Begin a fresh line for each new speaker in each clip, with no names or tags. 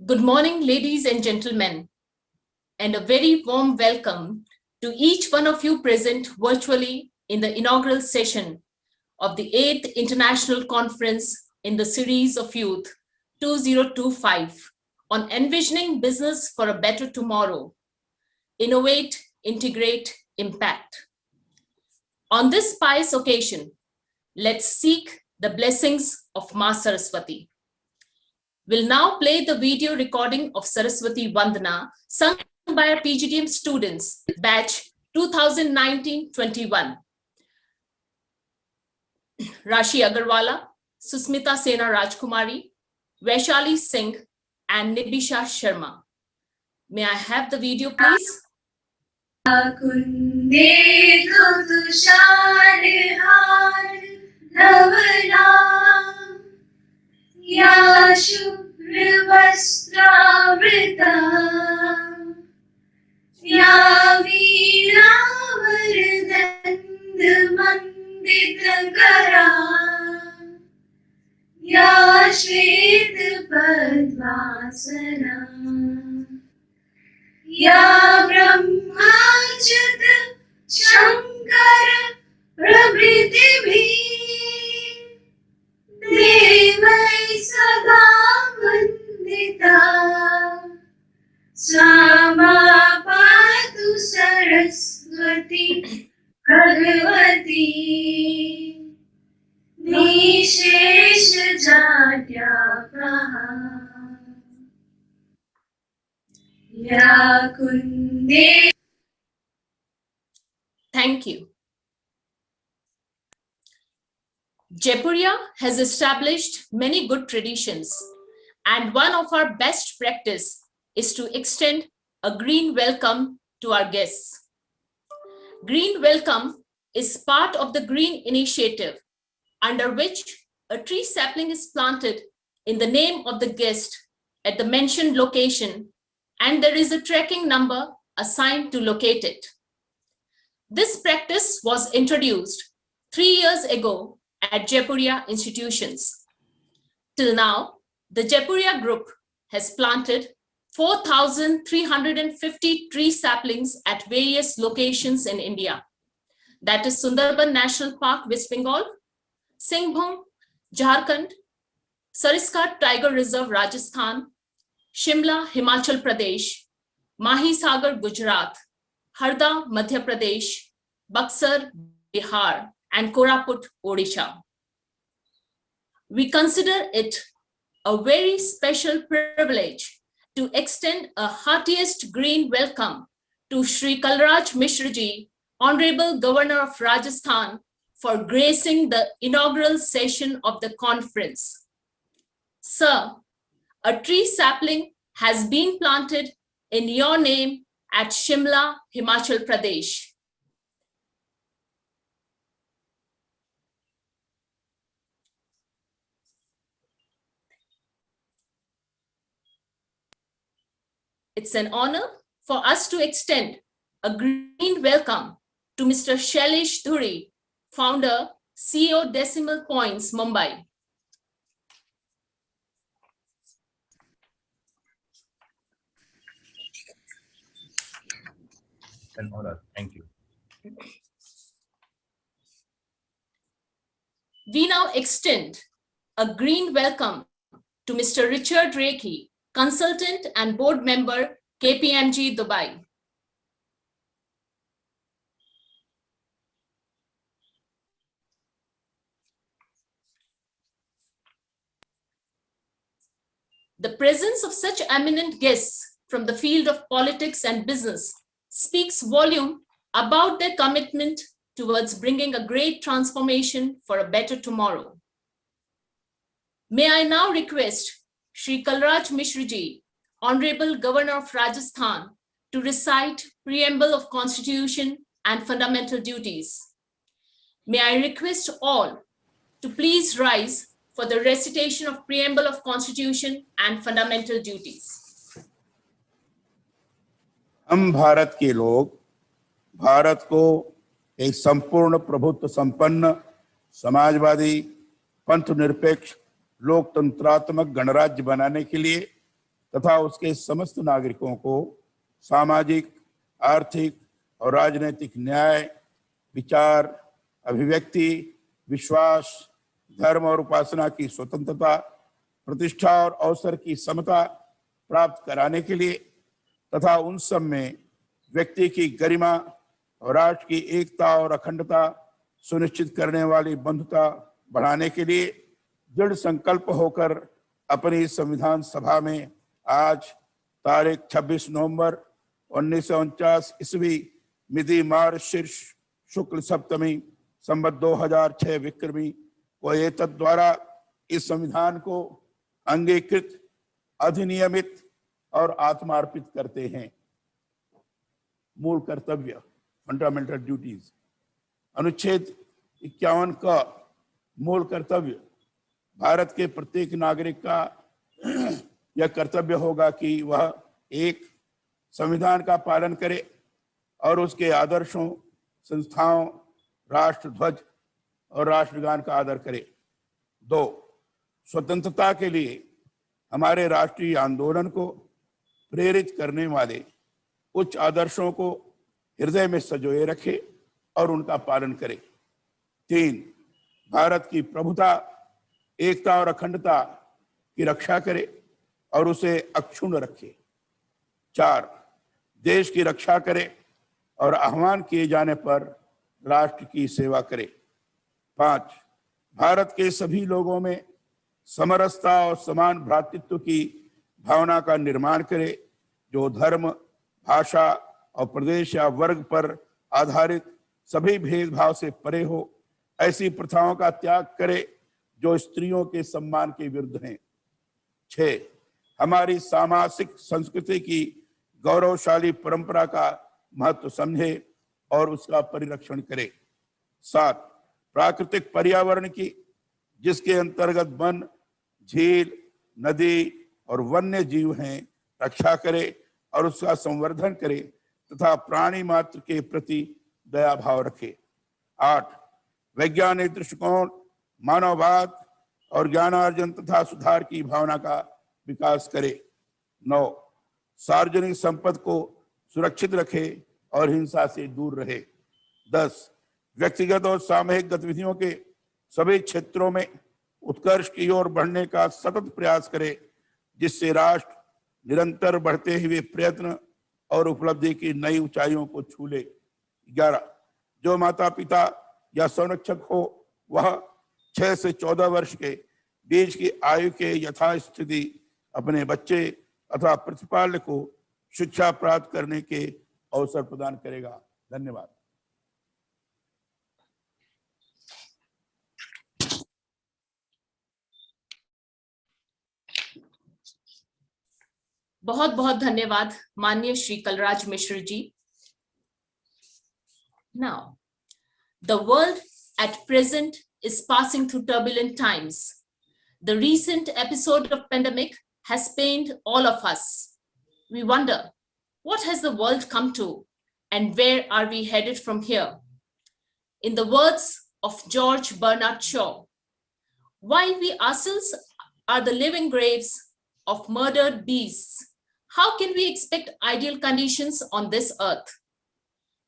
Good morning, ladies and gentlemen, and a very warm welcome to each one of you present virtually in the inaugural session of the 8th International Conference in the Series of Youth 2025 on Envisioning Business for a Better Tomorrow, Innovate, Integrate, Impact. On this pious occasion, let's seek the blessings of Ma Saraswati. We'll now play the video recording of Saraswati Vandana sung by our PGDM students, batch 2019-21. Rashi Agarwala, Susmita Sena Rajkumari, Vaishali Singh, and Nibisha Sharma. May I have the video, please?
या शुभ्रवस्त्रावृता या वीणावरदण्डमण्डितकरा या श्वेतपद्मासना या ब्रह्माच्युत शङ्कर प्रभृतिभिः देवै सदा वन्दिता सा मा पातु सरस्वती भगवती निशेषजाड्यापहा या कुन्दे.
Thank you. Jaipuria has established many good traditions, and one of our best practice is to extend a green welcome to our guests. Green welcome is part of the Green Initiative, under which a tree sapling is planted in the name of the guest at the mentioned location, and there is a tracking number assigned to locate it. This practice was introduced 3 years ago at Jaipuria institutions. Till now, the Jaipuria group has planted 4,350 tree saplings at various locations in India. That is Sundarban National Park, West Bengal, Singhbhum, Jharkhand, Sariska Tiger Reserve, Rajasthan, Shimla, Himachal Pradesh, Mahisagar, Gujarat, Harda, Madhya Pradesh, Buxar, Bihar, and Koraput, Odisha. We consider it a very special privilege to extend a heartiest green welcome to Shri Kalraj Mishra Ji, Honorable Governor of Rajasthan, for gracing the inaugural session of the conference. Sir, a tree sapling has been planted in your name at Shimla, Himachal Pradesh. It's an honor for us to extend a green welcome to Mr. Shailesh Dhuri, founder, CEO Decimal Points, Mumbai.
An honor. Thank you.
We now extend a green welcome to Mr. Richard Reiki, consultant and board member, KPMG Dubai. The presence of such eminent guests from the field of politics and business speaks volume about their commitment towards bringing a great transformation for a better tomorrow. May I now request Shri Kalraj Mishra Ji, Honorable Governor of Rajasthan, to recite Preamble of Constitution and Fundamental Duties. May I request all to please rise for the recitation of Preamble of Constitution and Fundamental Duties.
हम भारत के लोग भारत को एक संपूर्ण प्रभुत्व संपन्न समाजवादी पंथ निरपेक्ष लोकतंत्रात्मक गणराज्य बनाने के लिए तथा उसके समस्त नागरिकों को सामाजिक, आर्थिक और राजनीतिक न्याय, विचार, अभिव्यक्ति, विश्वास, धर्म और उपासना की स्वतंत्रता, प्रतिष्ठा और अवसर की समता प्राप्त कराने के लिए तथा उन सब में व्यक्ति की गरिमा और राष्ट्र की एकता और अखंडता सुनिश्चित करने वाली बंधुता बढ़ाने के लिए दृढ़ संकल्प होकर अपनी संविधान सभा में आज तारीख 26 नवंबर 1949 ईस्वी मिति मार्गशीर्ष शुक्ल सप्तमी संवत 2006 विक्रमी को एतद द्वारा इस संविधान को अंगीकृत, अधिनियमित और आत्मार्पित करते हैं। मूल कर्तव्य, फंडामेंटल ड्यूटीज। अनुच्छेद 51 का मूल कर्तव्य, भारत के प्रत्येक नागरिक का यह कर्तव्य होगा कि वह एक, संविधान का पालन करे और उसके आदर्शों, संस्थाओं, राष्ट्रध्वज और राष्ट्रगान का आदर करे। 2, स्वतंत्रता के लिए हमारे राष्ट्रीय आंदोलन को प्रेरित करने वाले उच्च आदर्शों को हृदय में संजोए रखे और उनका पालन करे। 3, भारत की प्रभुता, एकता और अखंडता की रक्षा करे और उसे अक्षुण्ण रखे। 4, देश की रक्षा करे और आह्वान किए जाने पर राष्ट्र की सेवा करे। 5, भारत के सभी लोगों में समरसता और समान भ्रातृत्व की भावना का निर्माण करे, जो धर्म, भाषा और प्रदेश या वर्ग पर आधारित सभी भेदभाव से परे हो। ऐसी प्रथाओं का त्याग करे जो स्त्रियों के सम्मान के विरुद्ध हैं। 6, हमारी सामाजिक संस्कृति की गौरवशाली परंपरा का महत्व समझे और उसका परिरक्षण करे। 7, प्राकृतिक पर्यावरण की, जिसके अंतर्गत वन, झील, नदी और वन्य जीव हैं, रक्षा करे और उसका संवर्धन करे तथा प्राणी मात्र के प्रति दया भाव रखे। 8, वैज्ञानिक दृष्टिकोण, मानववाद और ज्ञानार्जन तथा सुधार की भावना का विकास करे। 9, सार्वजनिक संपत्ति को सुरक्षित रखे और हिंसा से दूर रहे। 10, व्यक्तिगत और सामूहिक गतिविधियों के सभी क्षेत्रों में उत्कर्ष की ओर बढ़ने का सतत प्रयास करे, जिससे राष्ट्र निरंतर बढ़ते हुए प्रयत्न और उपलब्धि की नई ऊंचाइयों को छू ले। 11, जो माता पिता या संरक्षक हो वह 6 से 14 वर्ष के बीच की आयु के यथास्थिति अपने बच्चे अथवा प्रतिपाल्य को शिक्षा प्राप्त करने के अवसर प्रदान करेगा। धन्यवाद।
बहुत बहुत धन्यवाद माननीय Shri Kalraj Mishra ji. Now, the world at present is passing through turbulent times. The recent episode of pandemic has pained all of us. We wonder, what has the world come to and where are we headed from here? In the words of George Bernard Shaw, while we ourselves are the living graves of murdered beasts, how can we expect ideal conditions on this earth?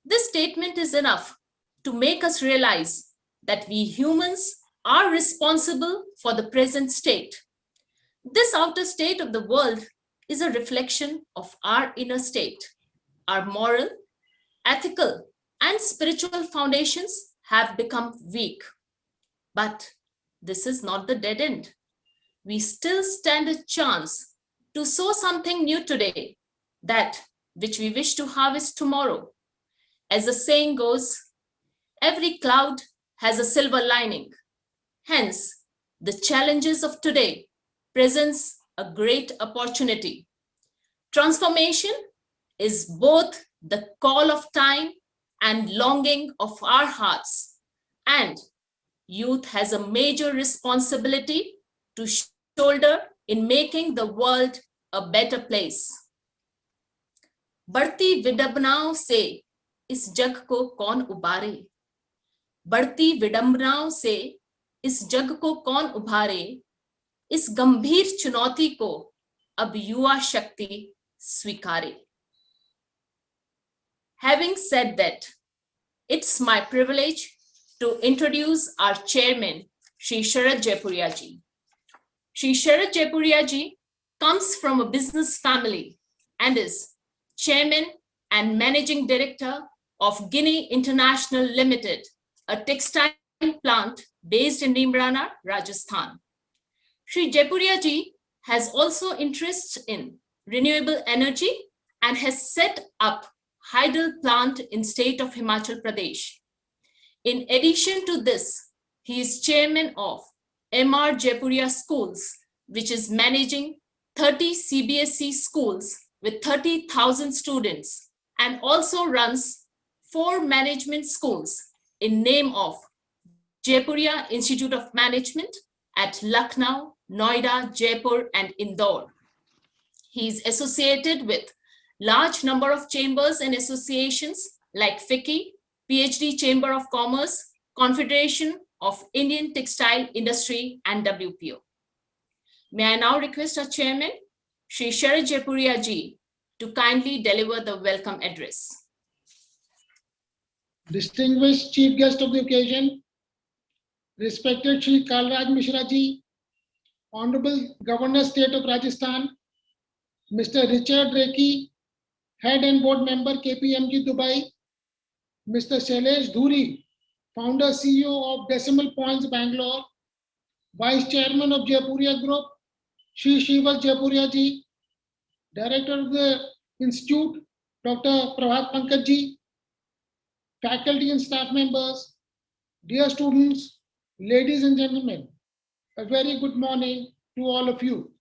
This statement is enough to make us realize that we humans are responsible for the present state. This outer state of the world is a reflection of our inner state. Our moral, ethical, and spiritual foundations have become weak. But this is not the dead end. We still stand a chance to sow something new today, that which we wish to harvest tomorrow. As the saying goes, every cloud has a silver lining. Hence, the challenges of today presents a great opportunity. Transformation is both the call of time and longing of our hearts, and youth has a major responsibility to shoulder in making the world a better place. बढ़ती विडंबनाओं से इस जग को कौन उबारे? बढ़ती विडंबनाओं से इस जग को कौन उबारे? इस गंभीर चुनौती को अब युवा शक्ति स्वीकारे. Having said that, it's my privilege to introduce our chairman, Shri Sharad Jaipuria ji. Shri Sharad Jaipuria ji comes from a business family and is chairman and managing director of Guinea International Limited, a textile plant based in Neemrana, Rajasthan. Shri Jaipuria ji has also interests in renewable energy and has set up Hydel plant in state of Himachal Pradesh. In addition to this, he is chairman of MR Jaipuria Schools, which is managing 30 CBSE schools with 30,000 students, and also runs 4 management schools in name of Jaipuria Institute of Management at Lucknow, Noida, Jaipur, and Indore. He is associated with large number of chambers and associations like FICCI, PhD Chamber of Commerce, Confederation of Indian Textile Industry, and WPO. May I now request our chairman, Shri Sharad Jaipuria ji, to kindly deliver the welcome address.
Distinguished chief guest of the occasion, respected Shri Kalraj Mishra ji, Honorable Governor State of Rajasthan, Mr. Richard Reiki, Head and Board Member KPMG Dubai, Mr. Shailesh Dhuri, Founder CEO of Decimal Points Bangalore, Vice Chairman of Jaipuria Group, Shri Shivas Jaipuria ji, Director of the Institute, Dr. Prabhat Pankaj ji, faculty and staff members, dear students, ladies and gentlemen, a very good morning to all of you.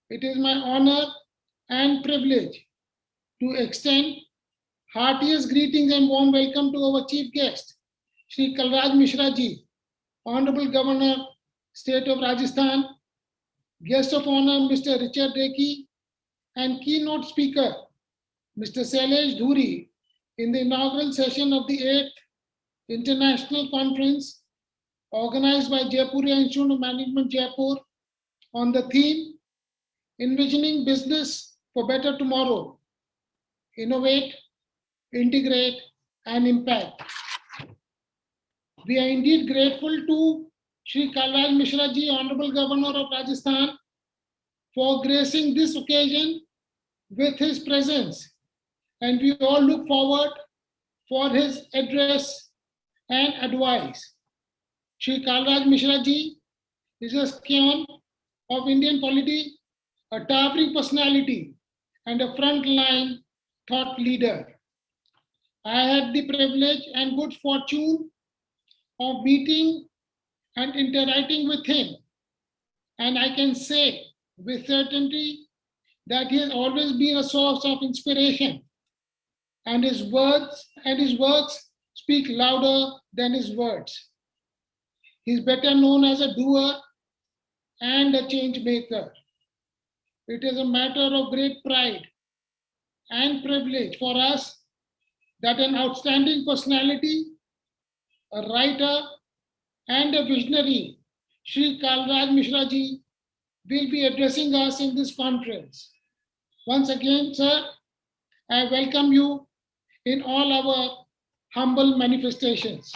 It is my honor and privilege to extend heartiest greetings and warm welcome to our chief guest, Shri Kalraj Mishra ji, Honorable Governor, State of Rajasthan, guest of honor, Mr. Richard Reiki, and keynote speaker, Mr. Shailesh Dhuri, in the inaugural session of the 8th International Conference organized by Jaipuria Institute of Management, Jaipur, on the theme, Envisioning Business for Better Tomorrow, Innovate, Integrate, and Impact. We are indeed grateful to Shri Kalraj Mishra ji, Honorable Governor of Rajasthan, for gracing this occasion with his presence, and we all look forward for his address and advice. Shri Kalraj Mishra ji is a scion of Indian polity, a towering personality, and a frontline thought leader. I had the privilege and good fortune of meeting and interacting with him, and I can say with certainty that he has always been a source of inspiration, and his words and his works speak louder than his words. He is better known as a doer and a change maker. It is a matter of great pride and privilege for us that an outstanding personality, a writer, and a visionary, Shri Kalraj Mishra ji, will be addressing us in this conference. Once again, sir, I welcome you in all our humble manifestations.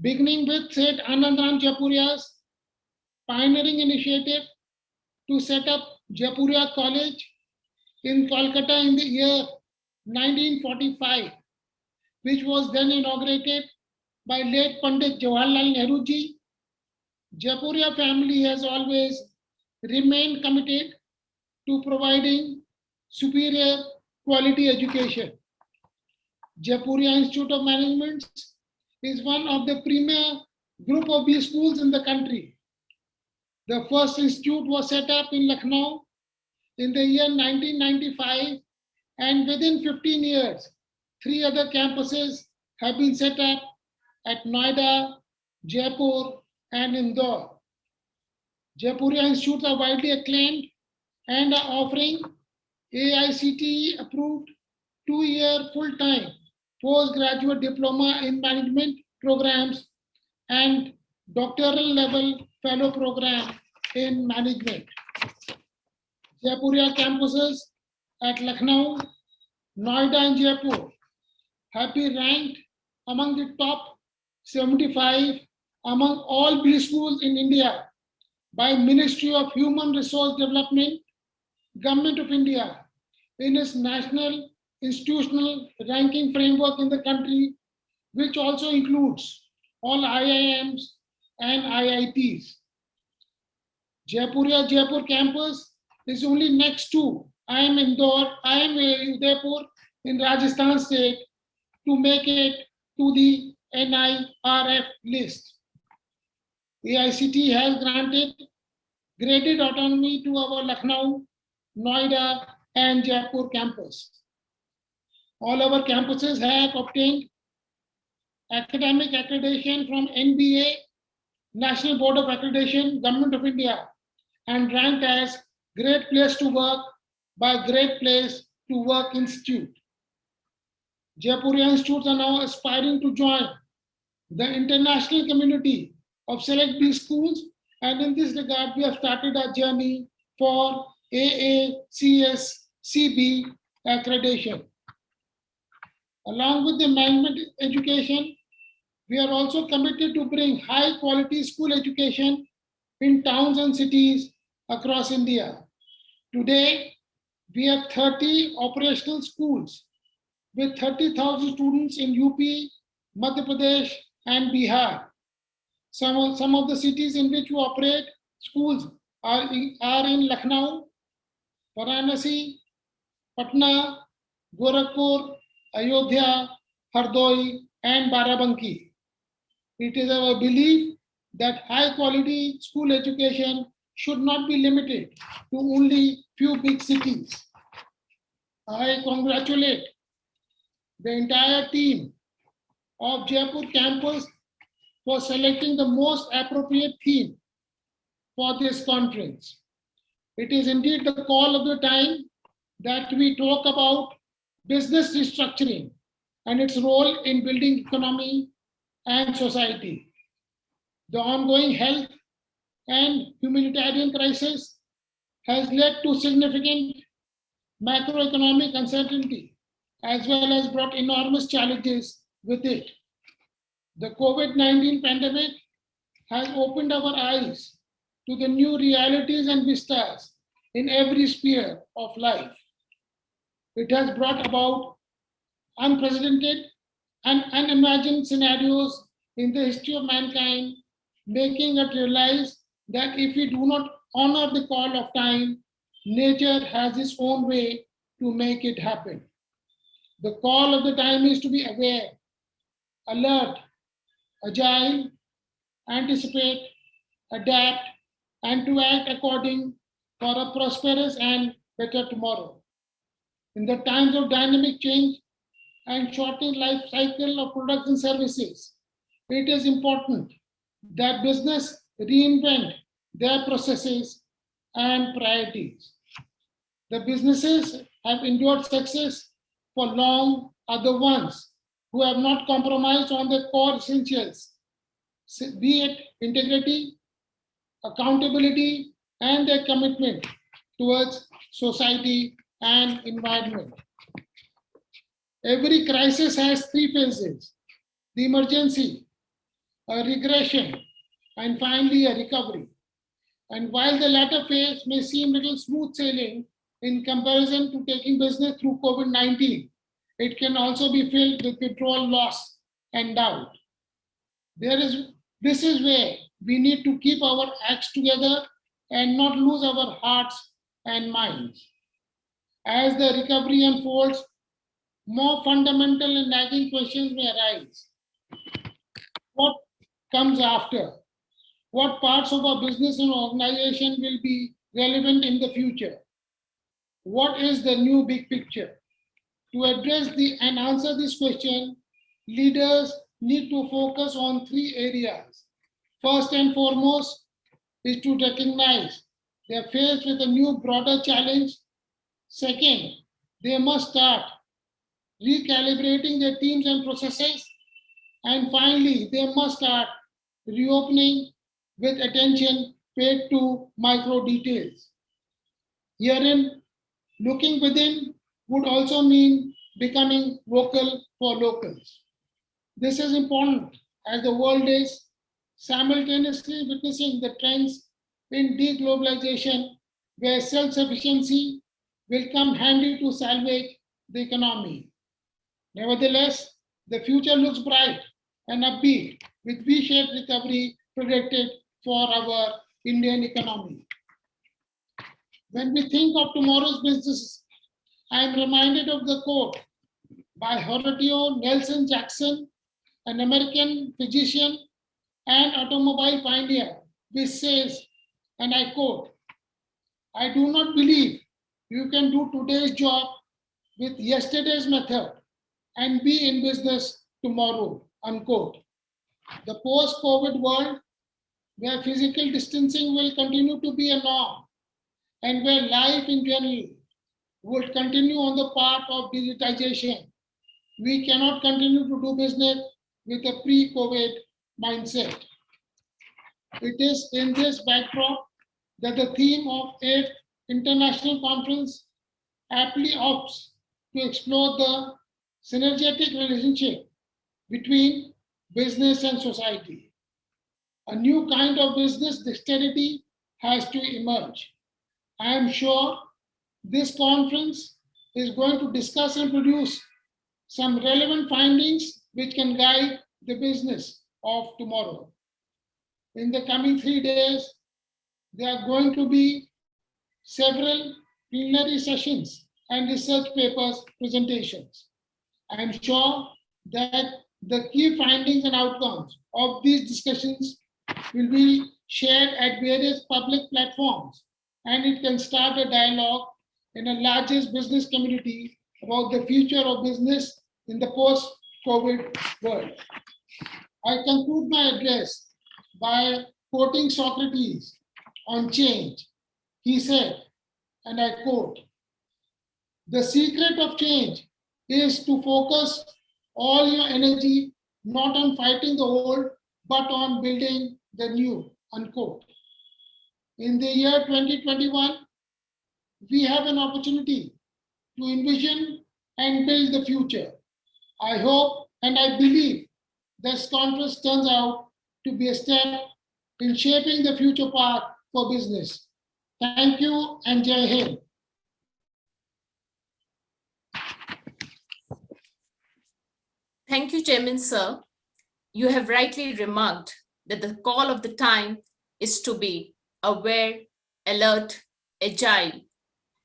Beginning with Seth Anandram Jaipuria's pioneering initiative to set up Jaipuria College in Kolkata in the year 1945, which was then inaugurated by late Pandit Jawaharlal Nehru ji. Jaipuria family has always remained committed to providing superior quality education. Jaipuria Institute of Management is one of the premier group of B schools in the country. The first institute was set up in Lucknow in the year 1995, and within 15 years, 3 other campuses have been set up at Noida, Jaipur, and Indore. Jaipuria institutes are widely acclaimed and are offering AICTE approved 2-year full-time postgraduate diploma in management programs and doctoral level fellow program in management. Jaipuria campuses at Lucknow, Noida and Jaipur have been ranked among the top 75 among all B schools in India by Ministry of Human Resource Development, Government of India, in its national institutional ranking framework in the country, which also includes all IIMs and IITs. Jaipuria Jaipur campus is only next to IIM Indore, IIM Udaipur in Rajasthan state to make it to the NIRF list. AICT has graded autonomy to our Lucknow, Noida, and Jaipur campus. All our campuses have obtained academic accreditation from NBA, National Board of Accreditation, Government of India, and ranked as Great Place to Work by Great Place to Work Institute. Jaipuria institutes are now aspiring to join the international community of select B schools, and in this regard, we have started our journey for AACS-CB accreditation. Along with the management education, we are also committed to bring high quality school education in towns and cities across India. Today, we have 30 operational schools with 30,000 students in UP, Madhya Pradesh, and Bihar. Some of the cities in which we operate schools are in Lucknow, Varanasi, Patna, Gorakhpur, Ayodhya, Hardoi, and Barabanki. It is our belief that high quality school education should not be limited to only few big cities. I congratulate the entire team of Jaipur campus for selecting the most appropriate theme for this conference. It is indeed the call of the time that we talk about business restructuring and its role in building economy and society. The ongoing health and humanitarian crisis has led to significant macroeconomic uncertainty as well as brought enormous challenges with it. The COVID-19 pandemic has opened our eyes to the new realities and vistas in every sphere of life. It has brought about unprecedented and unimagined scenarios in the history of mankind, making us realize that if we do not honor the call of time, nature has its own way to make it happen. The call of the time is to be aware, alert, agile, anticipate, adapt, and to act according for a prosperous and better tomorrow. In the times of dynamic change and shortening life cycle of products and services, it is important that business reinvent their processes and priorities. The businesses have endured success for long are the ones who have not compromised on their core essentials, be it integrity, accountability, and their commitment towards society and environment. Every crisis has three phases: the emergency, a regression, and finally a recovery. And while the latter phase may seem little smooth sailing in comparison to taking business through COVID-19, it can also be filled with withdrawal, loss, and doubt. This is where we need to keep our acts together and not lose our hearts and minds. As the recovery unfolds, more fundamental and nagging questions may arise. What comes after? What parts of our business and organization will be relevant in the future? What is the new big picture? To address and answer this question, leaders need to focus on three areas. First and foremost is to recognize they are faced with a new broader challenge. Second, they must start recalibrating their teams and processes. And finally, they must start reopening with attention paid to micro details. Herein, looking within would also mean becoming vocal for locals. This is important as the world is simultaneously witnessing the trends in deglobalization, where self-sufficiency will come handy to salvage the economy. Nevertheless, the future looks bright and upbeat with V-shaped recovery predicted for our Indian economy. When we think of tomorrow's businesses, I am reminded of the quote by Horatio Nelson Jackson, an American physician and automobile pioneer, which says, and I quote, "I do not believe you can do today's job with yesterday's method and be in business tomorrow," unquote. The post-COVID world, where physical distancing will continue to be a norm and where life in general would continue on the path of digitization, we cannot continue to do business with a pre-COVID mindset. It is in this backdrop that the theme of 8th International Conference aptly opts to explore the synergetic relationship between business and society. A new kind of business dexterity has to emerge. I am sure this conference is going to discuss and produce some relevant findings which can guide the business of tomorrow. In the coming 3 days, there are going to be several plenary sessions and research papers presentations. I am sure that the key findings and outcomes of these discussions will be shared at various public platforms, and it can start a dialogue in a largest business community about the future of business in the post-COVID world. I conclude my address by quoting Socrates on change. He said, and I quote, "The secret of change is to focus all your energy not on fighting the old, but on building the new," unquote. In the year 2021, we have an opportunity to envision and build the future. I hope and I believe this conference turns out to be a step in shaping the future path for business. Thank you and Jai Hind.
Thank you, Chairman, sir. You have rightly remarked that the call of the time is to be aware, alert, agile,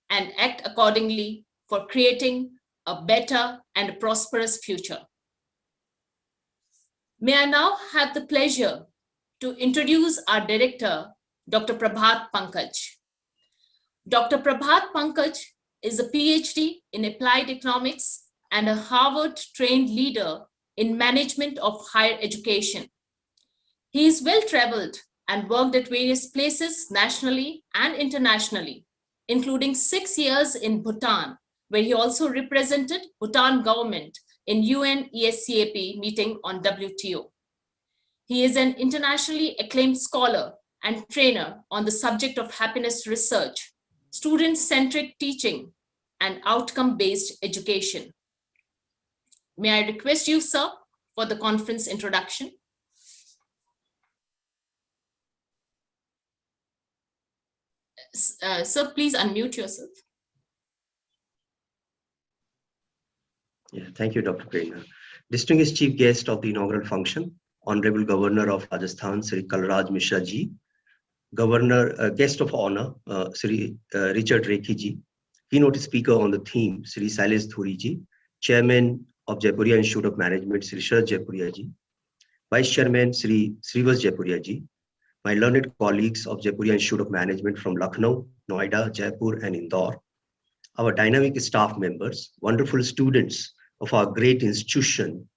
and act accordingly for creating a better and prosperous future. May I now have the pleasure to introduce our director, Dr. Prabhat Pankaj. Dr. Prabhat Pankaj is a PhD in applied economics and a Harvard-trained leader in management of higher education. He is well-traveled and worked at various places nationally and internationally, including 6 years in Bhutan, where he also represented Bhutan government in UN-ESCAP meeting on WTO. He is an internationally acclaimed scholar and trainer on the subject of happiness research, student-centric teaching, and outcome-based education. May I request you, sir, for the conference introduction? Sir, please unmute yourself.
Yeah, thank you, Dr. Prerna. Distinguished chief guest of the inaugural function, Honorable Governor of Rajasthan, Sri Kalraj Mishra ji, Guest of Honor, Sri Richard Rekhi ji, keynote speaker on the theme, Sri Sailesh Dhuri ji, Chairman of Jaipuria Institute of Management, Sri Sharad Jaipuria ji, Vice Chairman, Sri Srivas Jaipuria ji, my learned colleagues of Jaipuria Institute of Management from Lucknow, Noida, Jaipur, and Indore, our dynamic staff members, wonderful students of our great institution,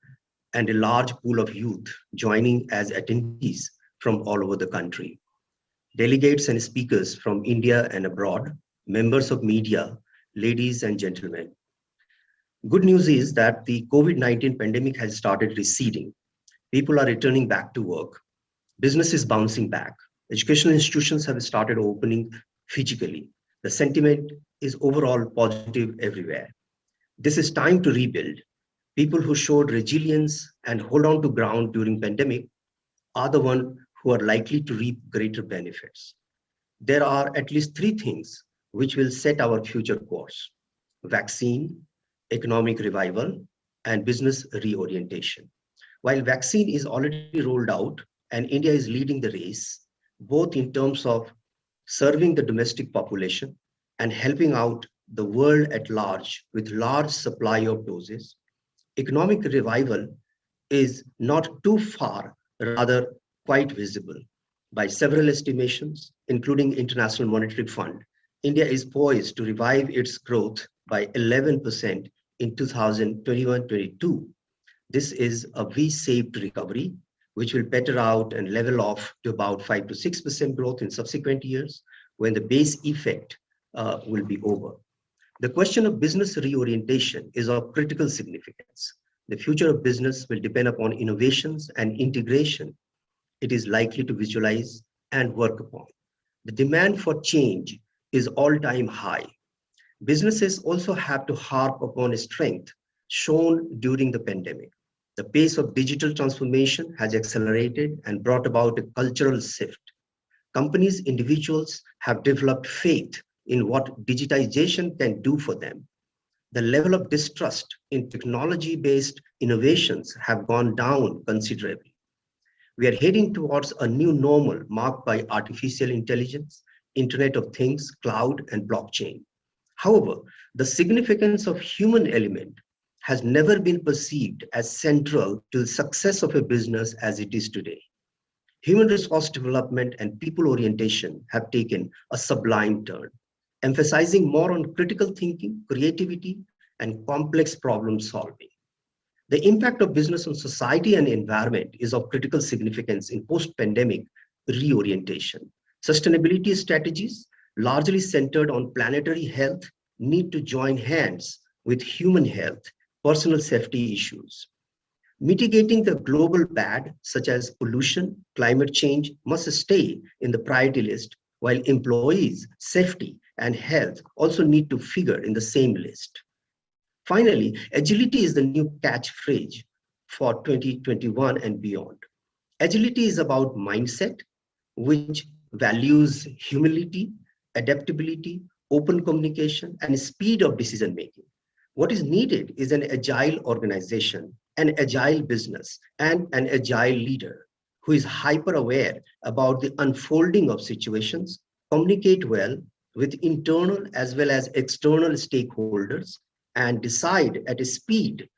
and a large pool of youth joining as attendees from all over the country. Delegates and speakers from India and abroad, members of media, ladies and gentlemen. Good news is that the COVID-19 pandemic has started receding. People are returning back to work. Business is bouncing back. Educational institutions have started opening physically. The sentiment is overall positive everywhere. This is time to rebuild. People who showed resilience and hold on to ground during pandemic are the ones who are likely to reap greater benefits. There are at least three things which will set our future course: vaccine, economic revival, and business reorientation. While vaccine is already rolled out and India is leading the race, both in terms of serving the domestic population and helping out the world at large with large supply of doses, economic revival is not too far, rather quite visible. By several estimations, including International Monetary Fund, India is poised to revive its growth by 11% in 2021-22. This is a V-shaped recovery, which will peter out and level off to about 5 to 6% growth in subsequent years when the base effect will be over. The question of business reorientation is of critical significance. The future of business will depend upon innovations and integration it is likely to visualize and work upon. The demand for change is all-time high. Businesses also have to harp upon a strength shown during the pandemic. The pace of digital transformation has accelerated and brought about a cultural shift. Companies, individuals have developed faith in what digitization can do for them. The level of distrust in technology-based innovations have gone down considerably. We are heading towards a new normal marked by artificial intelligence, Internet of Things, cloud, and blockchain. However, the significance of human element has never been perceived as central to the success of a business as it is today. Human resource development and people orientation have taken a sublime turn, emphasizing more on critical thinking, creativity, and complex problem solving. The impact of business on society and environment is of critical significance in post-pandemic reorientation. Sustainability strategies, largely centered on planetary health, need to join hands with human health, personal safety issues. Mitigating the global bad, such as pollution, climate change, must stay in the priority list, while employees' safety and health also need to figure in the same list. Finally, agility is the new catchphrase for 2021 and beyond. Agility is about mindset, which values humility, adaptability, open communication, and speed of decision making. What is needed is an agile organization, an agile business, and an agile leader who is hyper aware about the unfolding of situations, communicate well with internal as well as external stakeholders, and decide at a speed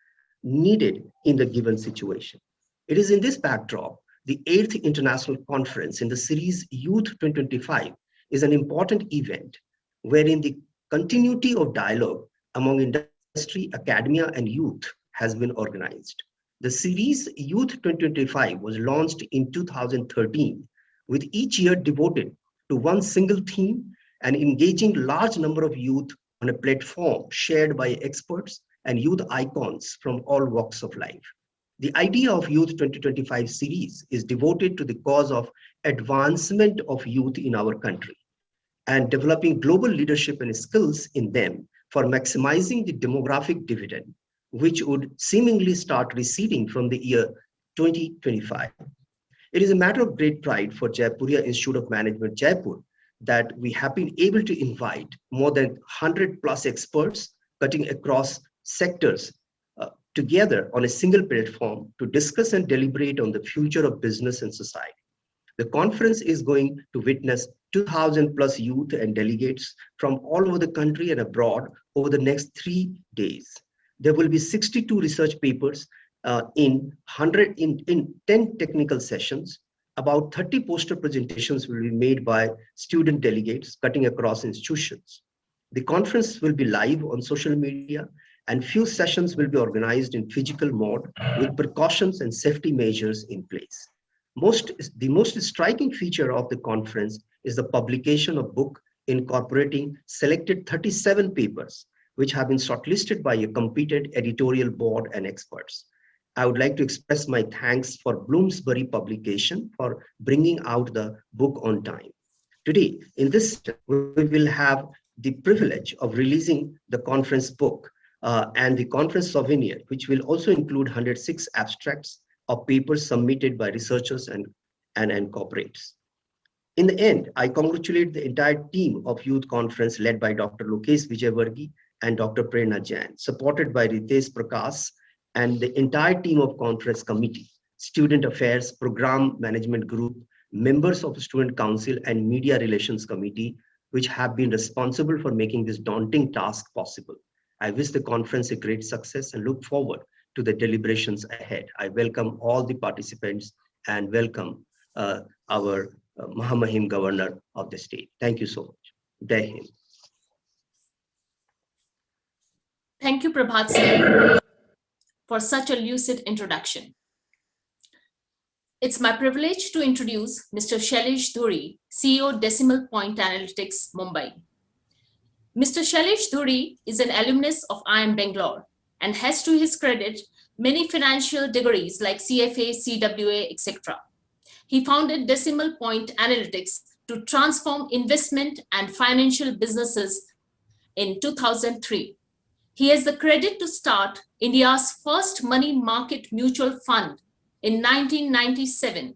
needed in the given situation. It is in this backdrop, the 8th International Conference in the series Youth 2025 is an important event wherein the continuity of dialogue among industry, academia, and youth has been organized. The series Youth 2025 was launched in 2013, with each year devoted to one single theme and engaging large number of youth on a platform shared by experts and youth icons from all walks of life. The idea of Youth 2025 series is devoted to the cause of advancement of youth in our country and developing global leadership and skills in them for maximizing the demographic dividend, which would seemingly start receding from the year 2025. It is a matter of great pride for Jaipuria Institute of Management, Jaipur, that we have been able to invite more than 100 plus experts cutting across sectors together on a single platform to discuss and deliberate on the future of business and society. The conference is going to witness 2,000 plus youth and delegates from all over the country and abroad over the next 3 days. There will be 62 research papers in 10 technical sessions. About 30 poster presentations will be made by student delegates cutting across institutions. The conference will be live on social media, and few sessions will be organized in physical mode with precautions and safety measures in place. The most striking feature of the conference is the publication of book incorporating selected 37 papers, which have been shortlisted by a competent editorial board and experts. I would like to express my thanks for Bloomsbury Publication for bringing out the book on time. Today, in this, we will have the privilege of releasing the conference book and the conference souvenir, which will also include 106 abstracts of papers submitted by researchers and corporates. In the end, I congratulate the entire team of Youth Conference led by Dr. Lokesh Vijayvargi and Dr. Prerna Jain, supported by Ritesh Prakash and the entire team of Conference Committee, Student Affairs, Program Management Group, members of Student Council and Media Relations Committee, which have been responsible for making this daunting task possible. I wish the conference a great success and look forward to the deliberations ahead. I welcome all the participants and welcome our Mahamahim Governor of the state. Thank you so much. Jai Hind.
Thank you, Prabhat Singh, for such a lucid introduction. It's my privilege to introduce Mr. Shailesh Dhuri, CEO, Decimal Point Analytics, Mumbai. Mr. Shailesh Dhuri is an alumnus of IIM Bangalore and has to his credit many financial degrees like CFA, CWA, etc. He founded Decimal Point Analytics to transform investment and financial businesses in 2003. He has the credit to start India's first money market mutual fund in 1997.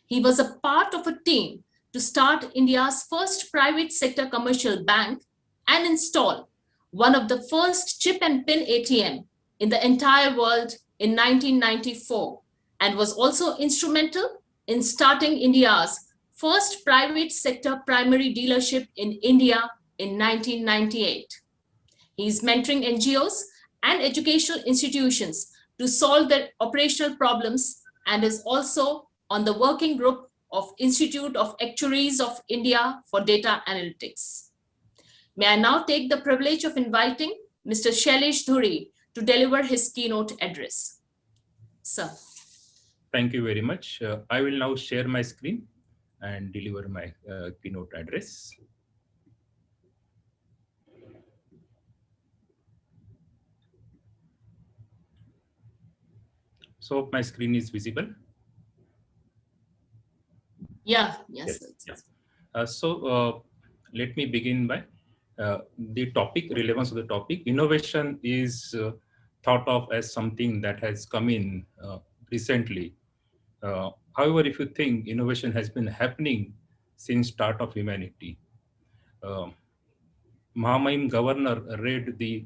He was a part of a team to start India's first private sector commercial bank and install one of the first chip and pin ATM in the entire world in 1994, and was also instrumental in starting India's first private sector primary dealership in India in 1998. He is mentoring NGOs and educational institutions to solve their operational problems and is also on the working group of Institute of Actuaries of India for Data Analytics. May I now take the privilege of inviting Mr. Shailesh Dhuri to deliver his keynote address. Sir.
Thank you very much. I will now share my screen and deliver my keynote address. So my screen is visible.
Yeah, yes.
Yes. Let me begin by the topic, relevance of the topic. Innovation is thought of as something that has come in recently. However, if you think innovation has been happening since start of humanity. Mahamahim Governor read the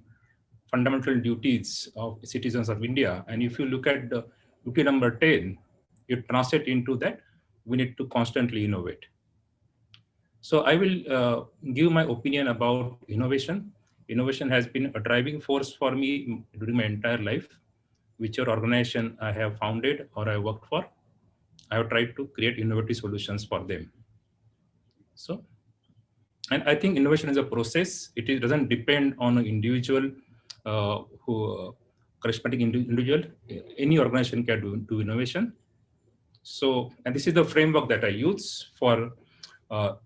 fundamental duties of citizens of India. And if you look at the duty number 10, it translates into that we need to constantly innovate. So I will give my opinion about innovation. Innovation has been a driving force for me during my entire life. Whichever organization I have founded or I worked for, I have tried to create innovative solutions for them. So, and I think innovation is a process. It doesn't depend on an individual corresponding individual. Any organization can do innovation. So, and this is the framework that I use for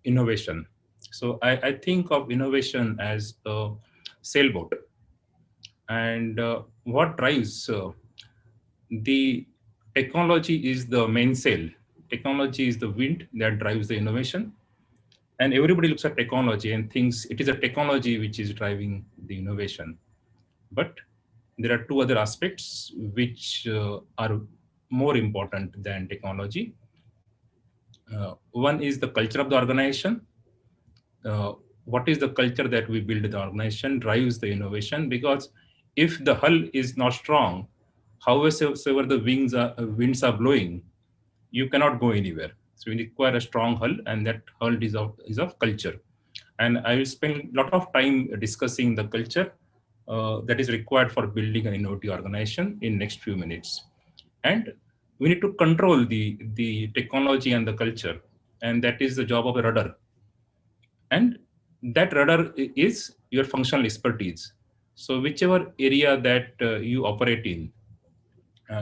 innovation. So I think of innovation as a sailboat. And what drives the technology is the mainsail. Technology is the wind that drives the innovation. And everybody looks at technology and thinks it is a technology which is driving the innovation. But there are two other aspects which are more important than technology. One is the culture of the organization. What is the culture that we build in the organization drives the innovation, because if the hull is not strong, however the winds are blowing, you cannot go anywhere. So we require a strong hull, and that hull is of culture. And I will spend a lot of time discussing the culture that is required for building an innovative organization in next few minutes. And we need to control the technology and the culture, and that is the job of a rudder. And that rudder is your functional expertise. So whichever area that you operate in,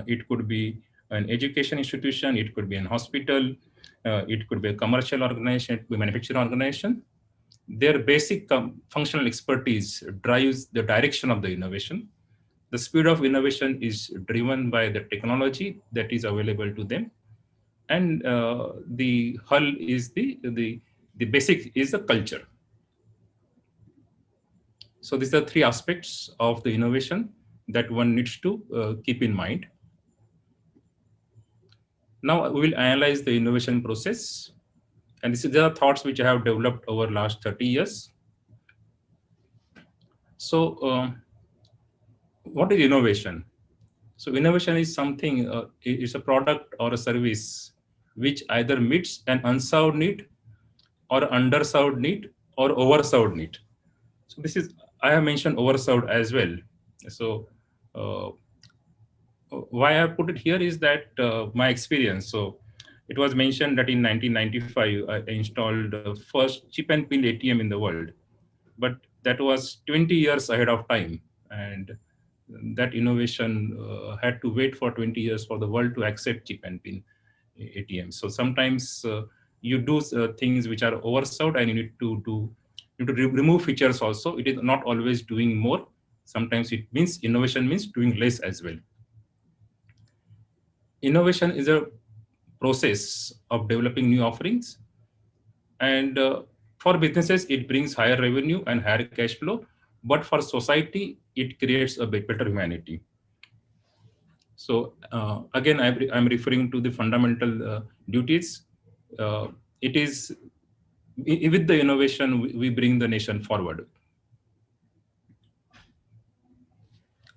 it could be an education institution, it could be an hospital, it could be a commercial organization, it could be a manufacturing organization. Their basic functional expertise drives the direction of the innovation. The speed of innovation is driven by the technology that is available to them, and the hull is the basic is the culture. So these are three aspects of the innovation that one needs to keep in mind. Now we will analyze the innovation process, and these are thoughts which I have developed over last 30 years. So what is innovation? So innovation is something, it's a product or a service which either meets an unserved need or underserved need or overserved need. So this is, I have mentioned overserved as well. So why I put it here is that my experience. So it was mentioned that in 1995, I installed the first chip and pin ATM in the world, but that was 20 years ahead of time. And that innovation had to wait for 20 years for the world to accept chip and pin ATM. So sometimes you do things which are overserved, and you need to remove features also. It is not always doing more. Sometimes it means innovation means doing less as well. Innovation is a process of developing new offerings, and for businesses it brings higher revenue and higher cash flow, but for society it creates a better humanity. So again, I'm referring to the fundamental duties. It is with the innovation we bring the nation forward.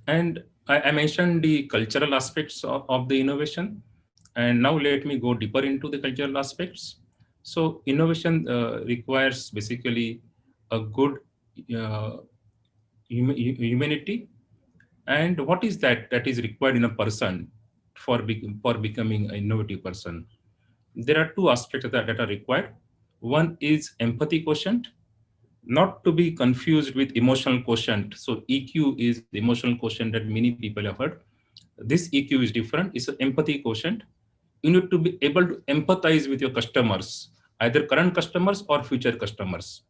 And I mentioned the cultural aspects of the innovation, and now let me go deeper into the cultural aspects. So innovation requires basically a good humanity. And what is that is required in a person for becoming an innovative person? There are two aspects that are required. One is empathy quotient, not to be confused with emotional quotient. So EQ is the emotional quotient that many people have heard. This EQ is different. It's an empathy quotient. You need to be able to empathize with your customers, either current customers or future customers.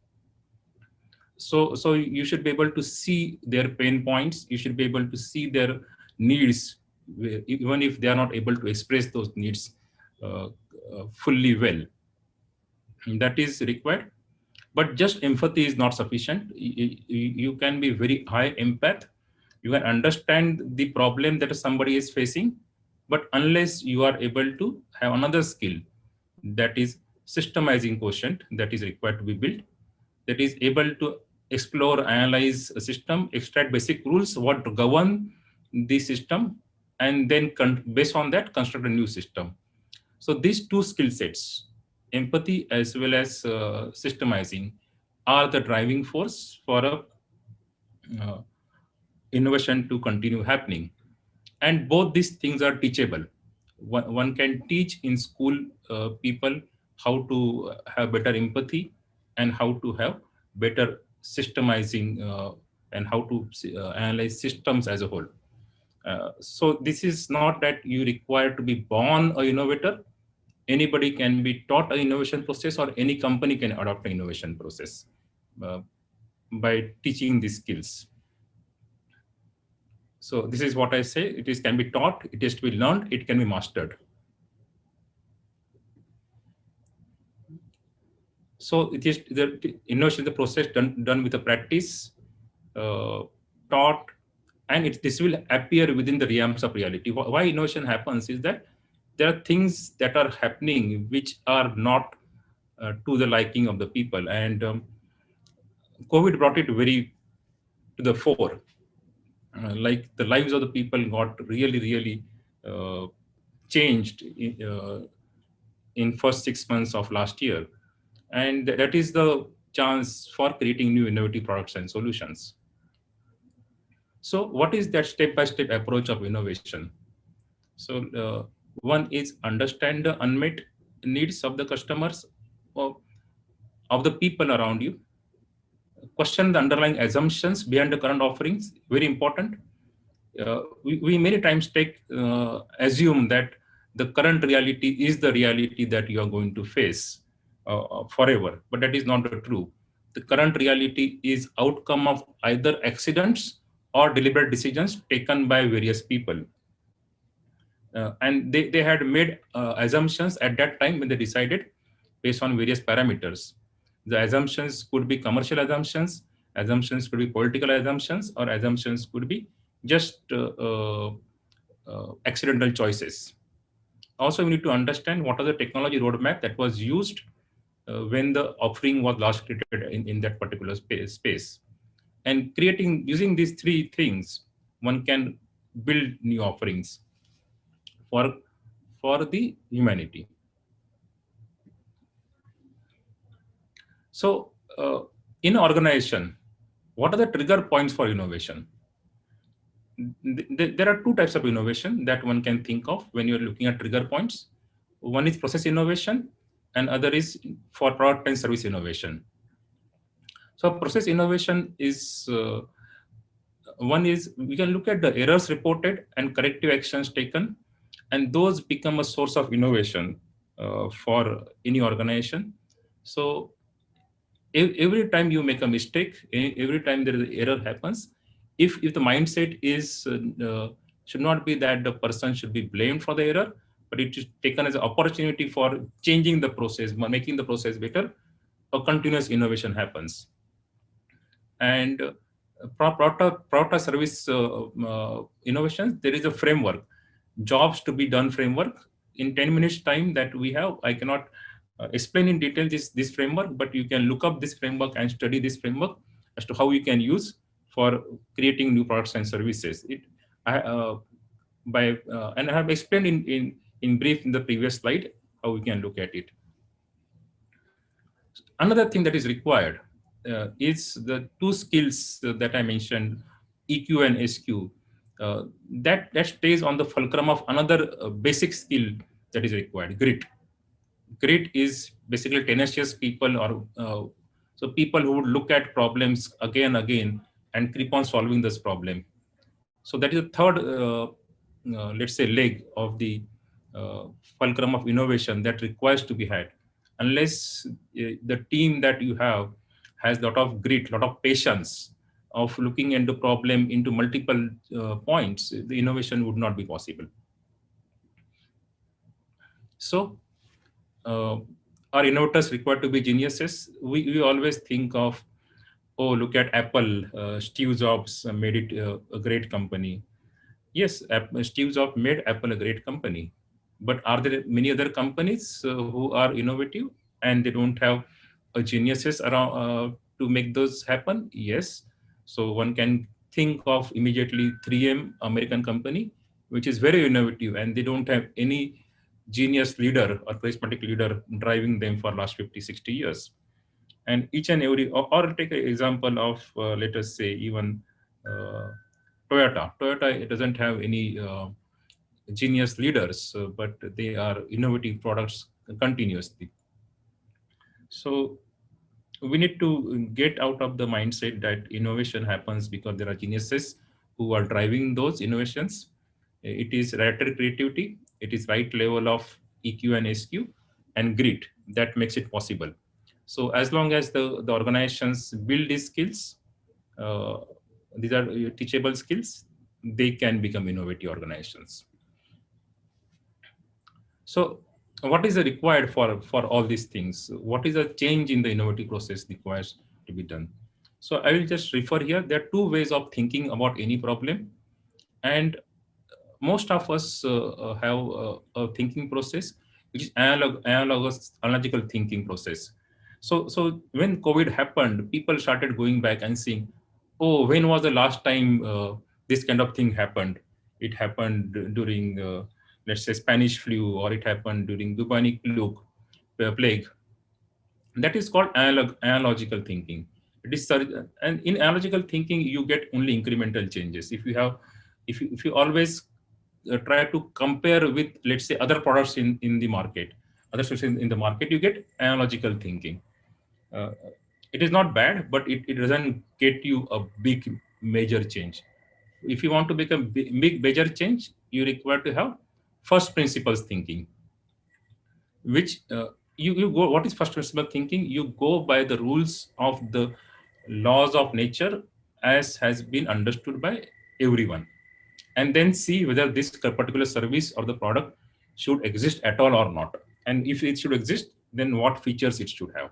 So you should be able to see their pain points. You should be able to see their needs, even if they are not able to express those needs fully well. And that is required. But just empathy is not sufficient. You can be very high empath. You can understand the problem that somebody is facing, but unless you are able to have another skill, that is systemizing quotient, that is required to be built, that is able to explore, analyze a system, extract basic rules, what to govern the system, and then based on that, construct a new system. So these two skill sets, empathy as well as systemizing, are the driving force for a innovation to continue happening. And both these things are teachable. One can teach in school people how to have better empathy and how to have better systemizing and how to analyze systems as a whole. So this is not that you require to be born an innovator. Anybody can be taught an innovation process, or any company can adopt an innovation process by teaching these skills. So this is what I say. It can be taught, it is to be learned, it can be mastered. So it is the innovation, the process done with the practice, taught, and this will appear within the realms of reality. Why innovation happens is that there are things that are happening which are not to the liking of the people, and COVID brought it very to the fore. Like the lives of the people got really changed in first 6 months of last year, and that is the chance for creating new innovative products and solutions. So what is that step-by-step approach of innovation? So one is understand the unmet needs of the customers, of the people around you. Question the underlying assumptions behind the current offerings, very important. We many times assume that the current reality is the reality that you are going to face forever, but that is not true. The current reality is outcome of either accidents or deliberate decisions taken by various people. And they had made assumptions at that time when they decided based on various parameters. The assumptions could be commercial assumptions could be political assumptions, or assumptions could be just accidental choices. Also, we need to understand what are the technology roadmap that was used when the offering was last created in that particular space. And using these three things, one can build new offerings for the humanity. So in organization, what are the trigger points for innovation? There are two types of innovation that one can think of when you're looking at trigger points. One is process innovation, and other is for product and service innovation. So process innovation is one is we can look at the errors reported and corrective actions taken, and those become a source of innovation for any organization. So every time you make a mistake, every time there is an error happens, if the mindset is should not be that the person should be blamed for the error, but it is taken as an opportunity for changing the process, making the process better, a continuous innovation happens. And product service innovations, there is a framework, jobs to be done framework. In 10 minutes time that we have, I cannot explain in detail this framework, but you can look up this framework and study this framework as to how you can use for creating new products and services. And I have explained in brief in the previous slide how we can look at it. Another thing that is required is the two skills that I mentioned, EQ and SQ. That stays on the fulcrum of another basic skill that is required, grit. Grit is basically tenacious people, or so people who would look at problems again and again and keep on solving this problem. So that is the third, let's say, leg of the fulcrum of innovation that requires to be had. Unless the team that you have has a lot of grit, lot of patience of looking into problem into multiple points, the innovation would not be possible. So are innovators required to be geniuses? We always think of, oh, look at Apple, Steve Jobs made it a great company. Yes, Steve Jobs made Apple a great company, but are there many other companies who are innovative and they don't have geniuses around to make those happen? Yes. So one can think of immediately 3M, American company, which is very innovative, and they don't have any genius leader or charismatic leader driving them for last 50, 60 years. And each and every, or take an example of, let us say, even Toyota. Toyota doesn't have any genius leaders, but they are innovative products continuously. So we need to get out of the mindset that innovation happens because there are geniuses who are driving those innovations. It is right creativity, it is right level of EQ and SQ and grit that makes it possible. So as long as the organizations build these skills, these are teachable skills, they can become innovative organizations. So what is required for all these things? What is a change in the innovative process requires to be done? So I will just refer here. There are two ways of thinking about any problem. And most of us have a thinking process, which is analogical thinking process. So when COVID happened, people started going back and saying, oh, when was the last time this kind of thing happened? It happened during, let's say, Spanish flu, or it happened during bubonic plague. That is called analogical thinking. It is, and in analogical thinking, you get only incremental changes. If you always try to compare with, let's say, other products in the market, other solutions in the market, you get analogical thinking. It is not bad, but it doesn't get you a big major change. If you want to make a big major change, you require to have first principles thinking, which you go. What is first principle thinking? You go by the rules of the laws of nature as has been understood by everyone, and then see whether this particular service or the product should exist at all or not. And if it should exist, then what features it should have,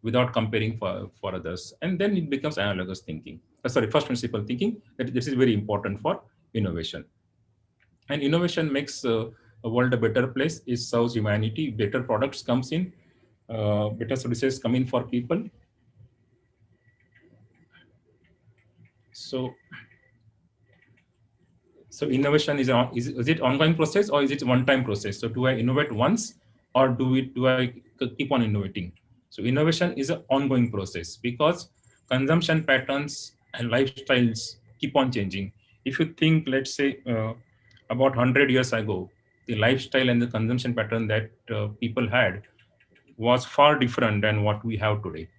without comparing for others. And then it becomes analogous thinking. First principle thinking, that this is very important for innovation. And innovation makes a world a better place. It serves humanity. Better products comes in, better services come in for people. So innovation is it ongoing process, or is it one-time process? So do I innovate once, or do I keep on innovating? So innovation is an ongoing process, because consumption patterns and lifestyles keep on changing. If you think, let's say, about 100 years ago, the lifestyle and the consumption pattern that people had was far different than what we have today.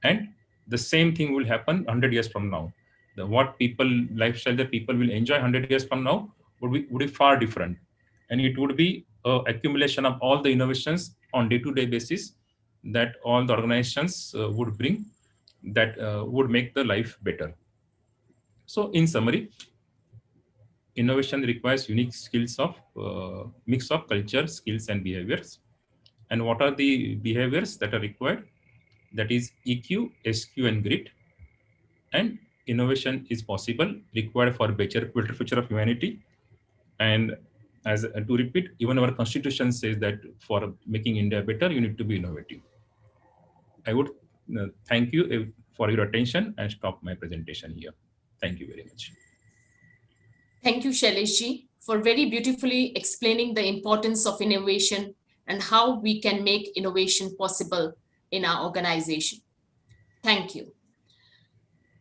And the same thing will happen 100 years from now. Lifestyle that people will enjoy 100 years from now would be far different. And it would be an accumulation of all the innovations on day-to-day basis that all the organizations would bring, that would make the life better. So in summary, innovation requires unique skills of mix of culture, skills, and behaviors. And what are the behaviors that are required? That is EQ, SQ, and grit. And innovation is possible, required for better future of humanity. And as to repeat, even our constitution says that for making India better, you need to be innovative. I would thank you for your attention and stop my presentation here. Thank you very much.
Thank you, Shaileshji, for very beautifully explaining the importance of innovation and how we can make innovation possible in our organization. Thank you.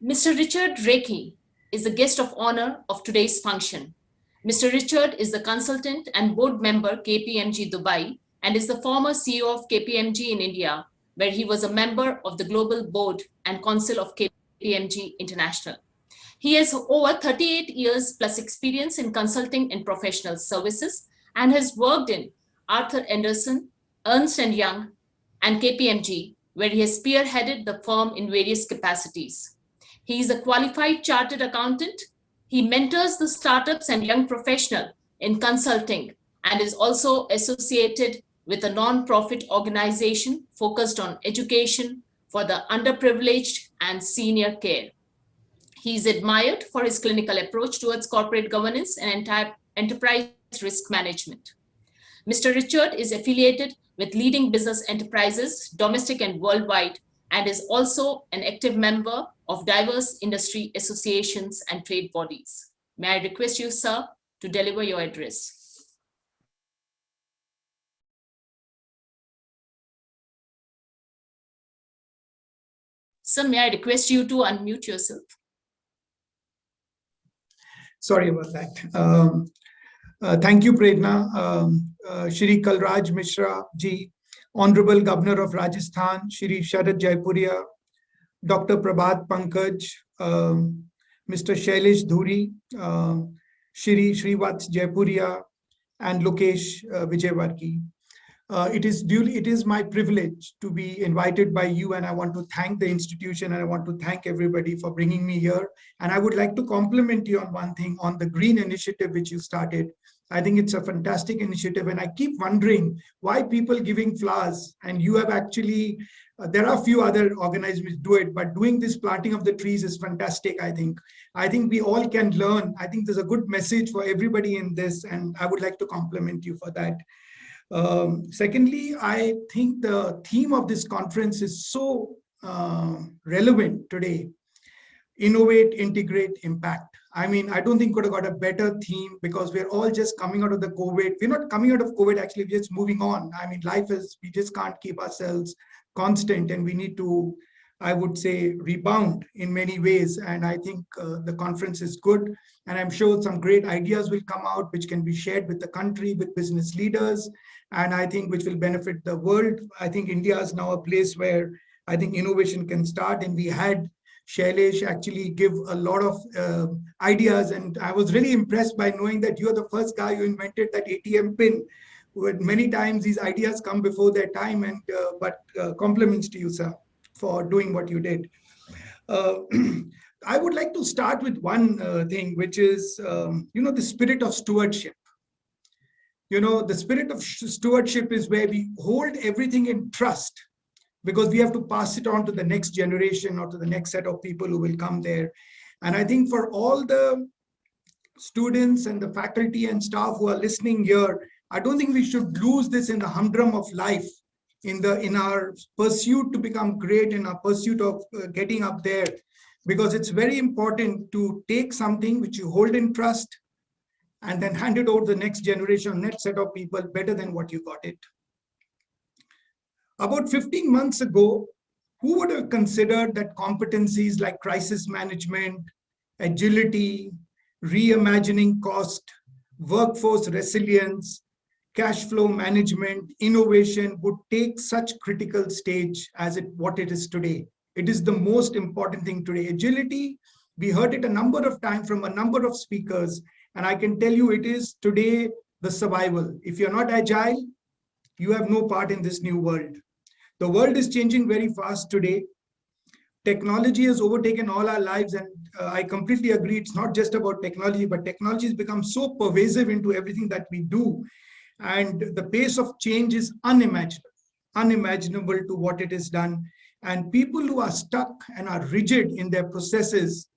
Mr. Richard Reiki is the guest of honor of today's function. Mr. Richard is the consultant and board member KPMG Dubai and is the former CEO of KPMG in India, where he was a member of the global board and council of KPMG International. He has over 38 years plus experience in consulting and professional services and has worked in Arthur Andersen, Ernst & Young, and KPMG, where he has spearheaded the firm in various capacities. He is a qualified chartered accountant. He mentors the startups and young professional in consulting and is also associated with a non-profit organization focused on education for the underprivileged and senior care. He is admired for his clinical approach towards corporate governance and enterprise risk management. Mr. Richard is affiliated with leading business enterprises, domestic and worldwide, and is also an active member of diverse industry associations and trade bodies. May I request you, sir, to deliver your address. Sir, may I request you to unmute yourself?
Sorry about that. Thank you, Prerna. Shri Kalraj Mishra ji, Honorable Governor of Rajasthan, Shri Sharad Jaipuria, Dr. Prabhat Pankaj, Mr. Shailesh Dhuri, Shri Srivat Jaipuria, and Lokesh Vijayvargi. It is my privilege to be invited by you, and I want to thank the institution and I want to thank everybody for bringing me here. And I would like to compliment you on one thing, on the green initiative which you started. I think it's a fantastic initiative, and I keep wondering why people giving flowers, and you have actually, there are a few other organizations which do it, but doing this planting of the trees is fantastic. I think we all can learn. I think there's a good message for everybody in this, and I would like to compliment you for that. Secondly, I think the theme of this conference is so relevant today. Innovate, integrate, impact. I mean, I don't think could have got a better theme, because we're all just coming out of the COVID. We're not coming out of COVID, actually, we're just moving on. I mean, life is, we just can't keep ourselves constant, and we need to, I would say, rebound in many ways. And I think the conference is good. And I'm sure some great ideas will come out, which can be shared with the country, with business leaders, and I think which will benefit the world. I think India is now a place where I think innovation can start. And we had Shailesh actually give a lot of ideas. And I was really impressed by knowing that you're the first guy who invented that ATM pin. Many times these ideas come before their time, and but compliments to you, sir, for doing what you did. I would like to start with one thing, which is, the spirit of stewardship. The spirit of stewardship is where we hold everything in trust, because we have to pass it on to the next generation or to the next set of people who will come there. And I think for all the students and the faculty and staff who are listening here, I don't think we should lose this in the humdrum of life, in our pursuit to become great, in our pursuit of getting up there, because it's very important to take something which you hold in trust and then hand it over to the next generation, next set of people better than what you got it. About 15 months ago, who would have considered that competencies like crisis management, agility, reimagining cost, workforce resilience, cash flow management, innovation would take such critical stage as what it is today? It is the most important thing today. Agility, we heard it a number of times from a number of speakers, and I can tell you it is today the survival. If you're not agile, you have no part in this new world. The world is changing very fast today. Technology has overtaken all our lives, and I completely agree. It's not just about technology, but technology has become so pervasive into everything that we do. And the pace of change is unimaginable to what it is done. And people who are stuck and are rigid in their processes,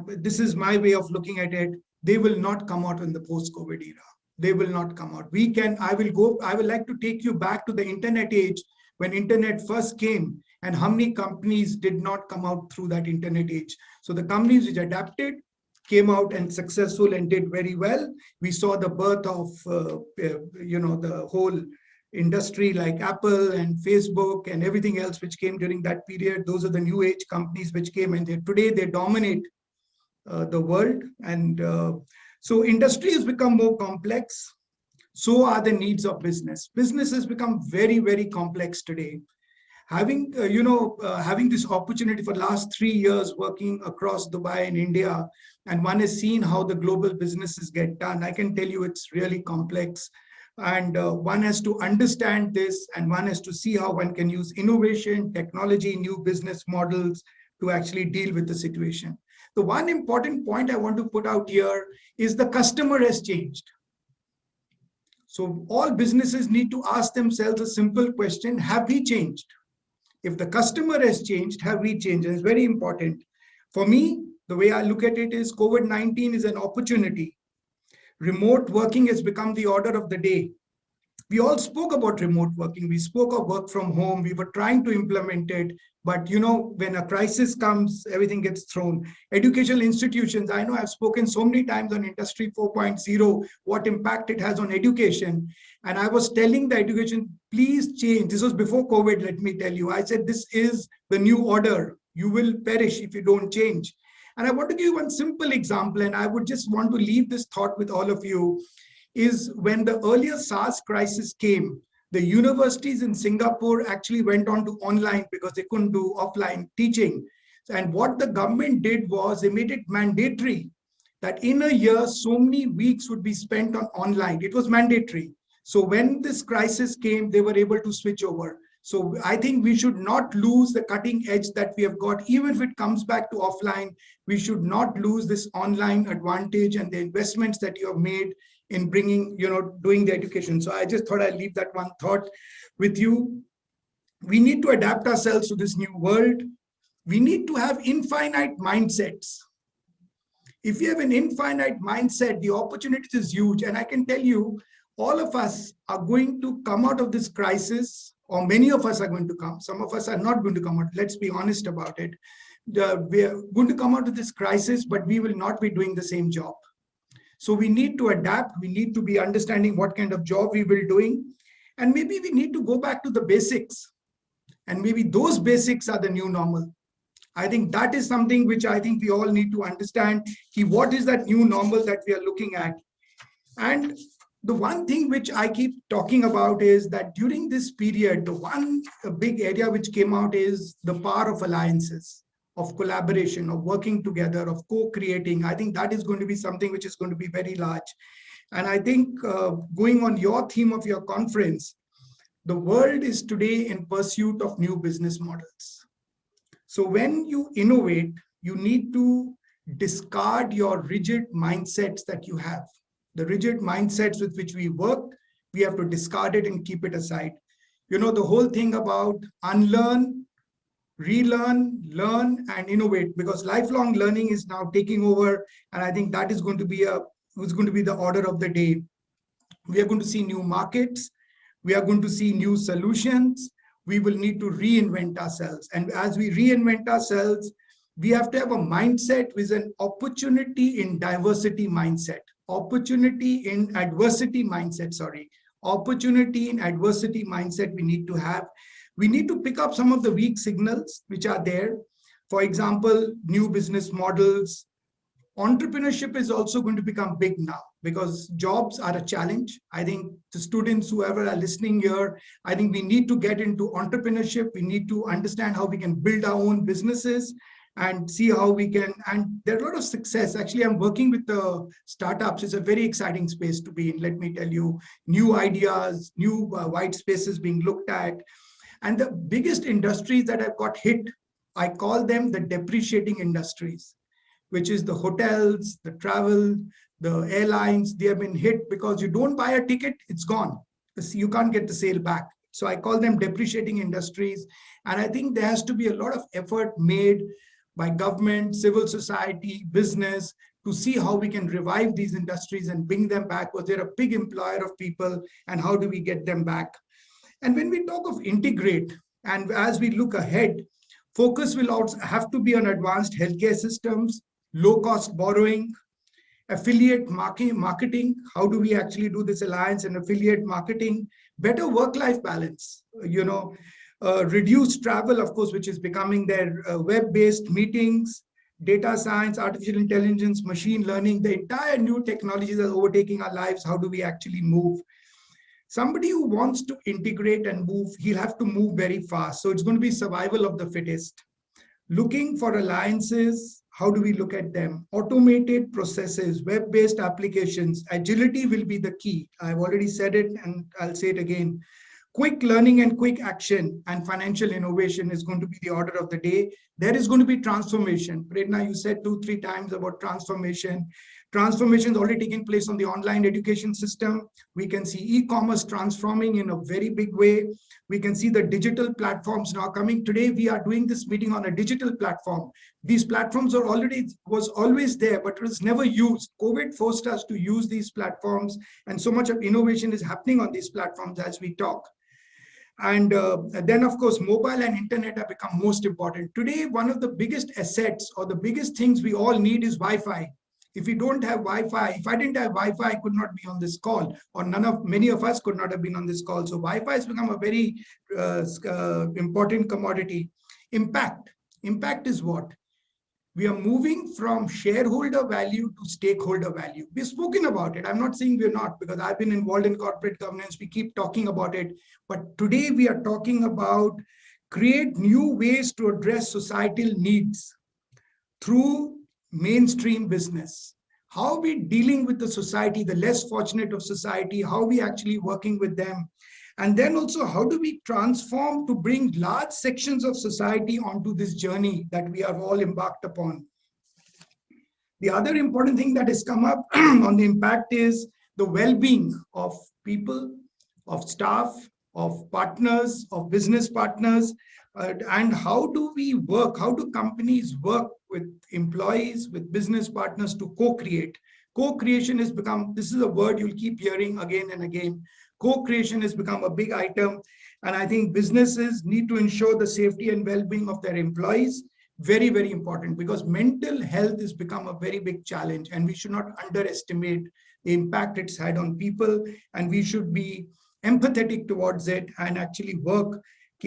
this is my way of looking at it, they will not come out in the post-COVID era. They will not come out. I would like to take you back to the internet age, when internet first came, and how many companies did not come out through that internet age. So the companies which adapted came out and successful and did very well. We saw the birth of, the whole industry like Apple and Facebook and everything else which came during that period. Those are the new age companies which came, and today they dominate the world. And so industry has become more complex. So are the needs of business. Business has become very, very complex today. Having this opportunity for the last 3 years working across Dubai and India, and one has seen how the global businesses get done, I can tell you it's really complex. And one has to understand this, and one has to see how one can use innovation, technology, new business models to actually deal with the situation. The one important point I want to put out here is the customer has changed. So all businesses need to ask themselves a simple question: have we changed? If the customer has changed, have we changed? And it's very important. For me, the way I look at it is COVID-19 is an opportunity. Remote working has become the order of the day. We all spoke about remote working. We spoke of work from home. We were trying to implement it. But when a crisis comes, everything gets thrown. Educational institutions, I know I've spoken so many times on Industry 4.0, what impact it has on education. And I was telling the education, please change. This was before COVID, let me tell you. I said, this is the new order. You will perish if you don't change. And I want to give you one simple example, and I would just want to leave this thought with all of you, is when the earlier SARS crisis came, the universities in Singapore actually went on to online because they couldn't do offline teaching. And what the government did was they made it mandatory that in a year, so many weeks would be spent on online. It was mandatory. So when this crisis came, they were able to switch over. So I think we should not lose the cutting edge that we have got. Even if it comes back to offline, we should not lose this online advantage and the investments that you have made in bringing, doing the education. So I just thought I'd leave that one thought with you. We need to adapt ourselves to this new world. We need to have infinite mindsets. If you have an infinite mindset, the opportunity is huge. And I can tell you, all of us are going to come out of this crisis, or many of us are going to come. Some of us are not going to come out. Let's be honest about it. We are going to come out of this crisis, but we will not be doing the same job. So we need to adapt. We need to be understanding what kind of job we will be doing. And maybe we need to go back to the basics. And maybe those basics are the new normal. I think that is something which I think we all need to understand. What is that new normal that we are looking at? And the one thing which I keep talking about is that during this period, the one big area which came out is the power of alliances, of collaboration, of working together, of co-creating. I think that is going to be something which is going to be very large. And I think going on your theme of your conference, the world is today in pursuit of new business models. So when you innovate, you need to discard your rigid mindsets that you have. The rigid mindsets with which we work, we have to discard it and keep it aside. You know, the whole thing about unlearn, relearn, learn, and innovate, because lifelong learning is now taking over. And I think that is going to be the order of the day. We are going to see new markets. We are going to see new solutions. We will need to reinvent ourselves. And as we reinvent ourselves, we have to have a mindset with an opportunity in diversity mindset, opportunity in adversity mindset, opportunity in adversity mindset we need to have. We need to pick up some of the weak signals which are there. For example, new business models. Entrepreneurship is also going to become big now because jobs are a challenge. I think the students, whoever are listening here, I think we need to get into entrepreneurship. We need to understand how we can build our own businesses and see how we can, and there are a lot of success. Actually, I'm working with the startups. It's a very exciting space to be in. Let me tell you, new ideas, new white spaces being looked at. And the biggest industries that have got hit, I call them the depreciating industries, which is the hotels, the travel, the airlines. They have been hit because you don't buy a ticket, it's gone. You can't get the sale back. So I call them depreciating industries. And I think there has to be a lot of effort made by government, civil society, business, to see how we can revive these industries and bring them back, because they're a big employer of people, and how do we get them back? And when we talk of integrate, and as we look ahead, focus will also have to be on advanced healthcare systems, low-cost borrowing, affiliate marketing. How do we actually do this alliance and affiliate marketing? Better work-life balance, reduced travel, of course, which is becoming their web-based meetings, data science, artificial intelligence, machine learning, the entire new technologies are overtaking our lives. How do we actually move? Somebody who wants to integrate and move, he'll have to move very fast. So it's going to be survival of the fittest. Looking for alliances, how do we look at them? Automated processes, web-based applications, agility will be the key. I've already said it and I'll say it again. Quick learning and quick action and financial innovation is going to be the order of the day. There is going to be transformation. Prerna, you said 2-3 times about transformation. Transformation is already taking place on the online education system. We can see e-commerce transforming in a very big way. We can see the digital platforms now coming. Today, we are doing this meeting on a digital platform. These platforms was always there, but it was never used. COVID forced us to use these platforms, and so much of innovation is happening on these platforms as we talk. And then, of course, mobile and internet have become most important. Today, one of the biggest assets or the biggest things we all need is Wi-Fi. If we don't have Wi-Fi, if I didn't have Wi-Fi, I could not be on this call, or many of us could not have been on this call. So Wi-Fi has become a very important commodity. Impact is what? We are moving from shareholder value to stakeholder value. We've spoken about it. I'm not saying we're not, because I've been involved in corporate governance. We keep talking about it. But today we are talking about create new ways to address societal needs through mainstream business. How are we dealing with the society, the less fortunate of society? How are we actually working with them? And then also, how do we transform to bring large sections of society onto this journey that we are all embarked upon? The other important thing that has come up on the impact is the well-being of people, of staff, of partners, of business partners, and how do we work? How do companies work with employees, with business partners to co-create? Co-creation has become, this is a word you'll keep hearing again and again. Co-creation has become a big item. And I think businesses need to ensure the safety and well-being of their employees. Very, very important, because mental health has become a very big challenge, and we should not underestimate the impact it's had on people. And we should be empathetic towards it and actually work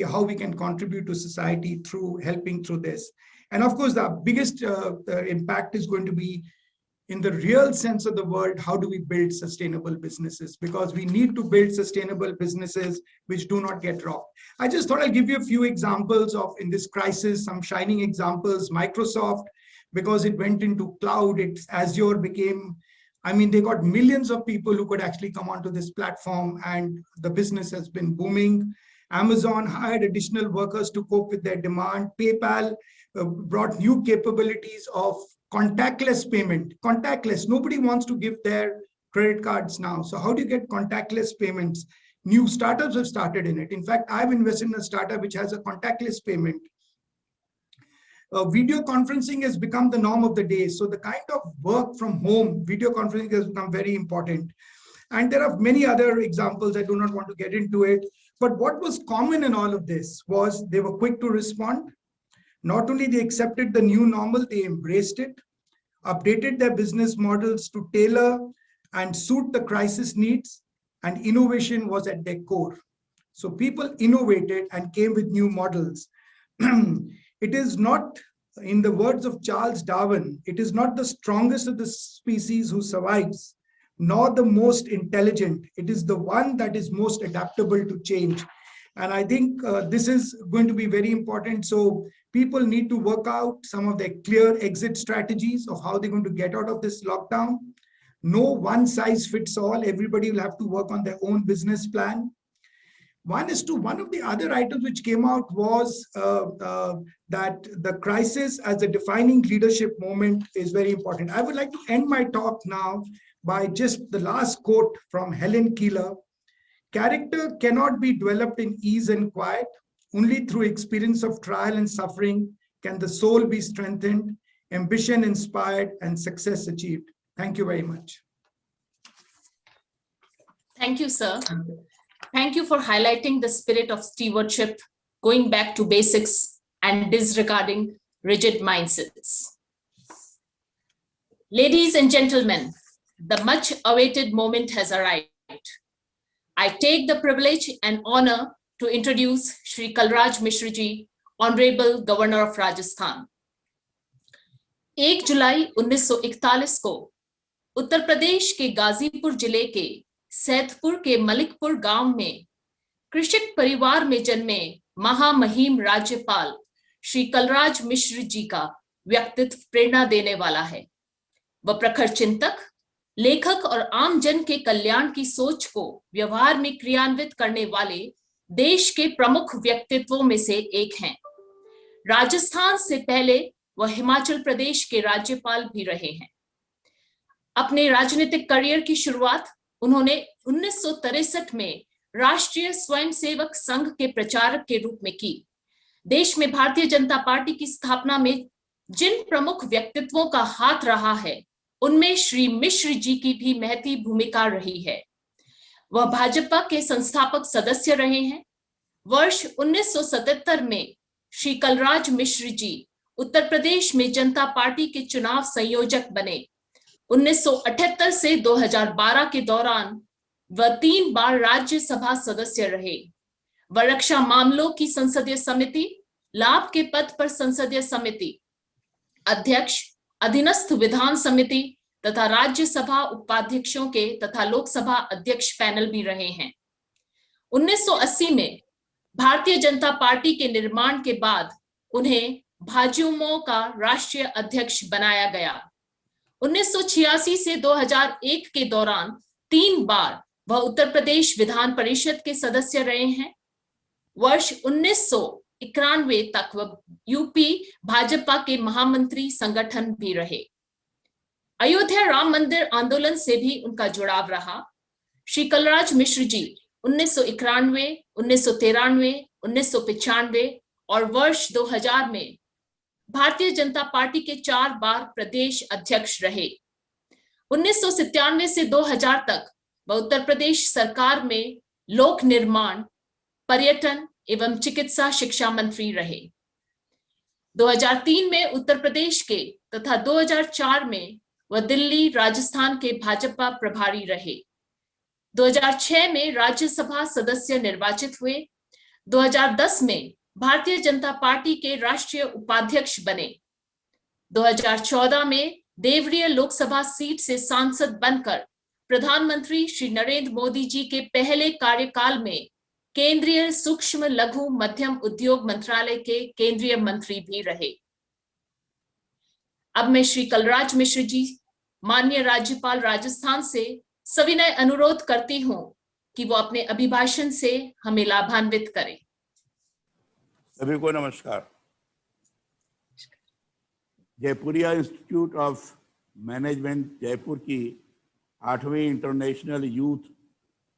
how we can contribute to society through helping through this. And of course, the biggest impact is going to be, in the real sense of the word, how do we build sustainable businesses? Because we need to build sustainable businesses which do not get rocked. I just thought I'll give you a few examples of, in this crisis, some shining examples. Microsoft, because it went into cloud, Azure became, I mean, they got millions of people who could actually come onto this platform, and the business has been booming. Amazon hired additional workers to cope with their demand. PayPal brought new capabilities of contactless payment. Contactless, nobody wants to give their credit cards now. So how do you get contactless payments? New startups have started in it. In fact, I've invested in a startup which has a contactless payment. Video conferencing has become the norm of the day. So the kind of work from home, video conferencing has become very important. And there are many other examples. I do not want to get into it. But what was common in all of this was they were quick to respond. Not only they accepted the new normal, they embraced it, updated their business models to tailor and suit the crisis needs, and innovation was at their core. So people innovated and came with new models. It is not, in the words of Charles Darwin, it is not the strongest of the species who survives, nor the most intelligent. It is the one that is most adaptable to change. And I think this is going to be very important. So people need to work out some of their clear exit strategies of how they're going to get out of this lockdown. No one size fits all. Everybody will have to work on their own business plan. One of the other items which came out was that the crisis as a defining leadership moment is very important. I would like to end my talk now by just the last quote from Helen Keller. Character cannot be developed in ease and quiet. Only through experience of trial and suffering can the soul be strengthened, ambition inspired, and success achieved. Thank you very much.
Thank you, sir. Thank you for highlighting the spirit of stewardship, going back to basics and disregarding rigid mindsets. Ladies and gentlemen, the much awaited moment has arrived. I take the privilege and honor to introduce Shri Kalraj Mishra Ji, Honorable Governor of Rajasthan. 1 जुलाई 1941 को उत्तर प्रदेश के गाजीपुर जिले के सैदपुर के मलिकपुर गांव में कृषक परिवार में जन्मे महामहिम राज्यपाल श्री कलराज मिश्र जी का व्यक्तित्व प्रेरणा देने वाला है। वह प्रखर चिंतक, लेखक और आम जन के कल्याण की सोच को व्यवहार में क्रियान्वित करने वाले देश के प्रमुख व्यक्तित्वों में से एक हैं। राजस्थान से पहले वह हिमाचल प्रदेश के राज्यपाल भी रहे हैं। अपने राजनीतिक करियर की शुरुआत उन्होंने 1963 में राष्ट्रीय स्वयंसेवक संघ के प्रचारक के रूप में की। देश में भारतीय जनता पार्टी की स्थापना में जिन प्रमुख व्यक्तित्वों का हाथ रहा है, उनमें श्री मिश्र जी की भी महती भूमिका रही है। वह भाजपा के संस्थापक सदस्य रहे हैं। वर्ष 1977 में श्री कलराज मिश्र जी उत्तर प्रदेश में जनता पार्टी के चुनाव संयोजक बने। 1978 से 2012 के दौरान वह 3 बार राज्यसभा सदस्य रहे। वह रक्षा मामलों की संसदीय समिति, लाभ के पद पर संसदीय समिति अध्यक्ष, अधीनस्थ विधान समिति तथा राज्यसभा उपाध्यक्षों के तथा लोकसभा अध्यक्ष पैनल भी रहे हैं। 1980 में भारतीय जनता पार्टी के निर्माण के बाद उन्हें भाजयुमो का राष्ट्रीय अध्यक्ष बनाया गया। 1986 से 2001 के दौरान 3 बार वह उत्तर प्रदेश विधान परिषद के सदस्य रहे हैं। वर्ष 1991 तक वह यूपी भाजपा के महामंत्री संगठन भी रहे। अयोध्या राम मंदिर आंदोलन से भी उनका जुड़ाव रहा। श्री कलराज मिश्र जी 1991, 1993, 1995 और वर्ष 2000 में भारतीय जनता पार्टी के 4 बार प्रदेश अध्यक्ष रहे। 1997 से 2000 तक वह उत्तर प्रदेश सरकार में लोक निर्माण, पर्यटन एवं चिकित्सा शिक्षा मंत्री रहे। 2003 में उत्तर प्रदेश के तथा 2004 में वह दिल्ली, राजस्थान के भाजपा प्रभारी रहे। 2006 में राज्यसभा सदस्य निर्वाचित हुए। 2010 में भारतीय जनता पार्टी के राष्ट्रीय उपाध्यक्ष बने। 2014 में देवरिया लोकसभा सीट से सांसद बनकर प्रधानमंत्री श्री नरेंद्र मोदी जी के पहले कार्यकाल में केंद्रीय सूक्ष्म लघु मध्यम उद्योग मंत्रालय के केंद्रीय मंत्री भी रहे। अब मैं श्री कलराज मिश्र जी, माननीय राज्यपाल राजस्थान से सविनय अनुरोध करती हूं कि वो अपने अभिभाषण से हमें लाभान्वित करें।
सभी को नमस्कार। Jaipuria institute of management Jaipur की 8वीं इंटरनेशनल यूथ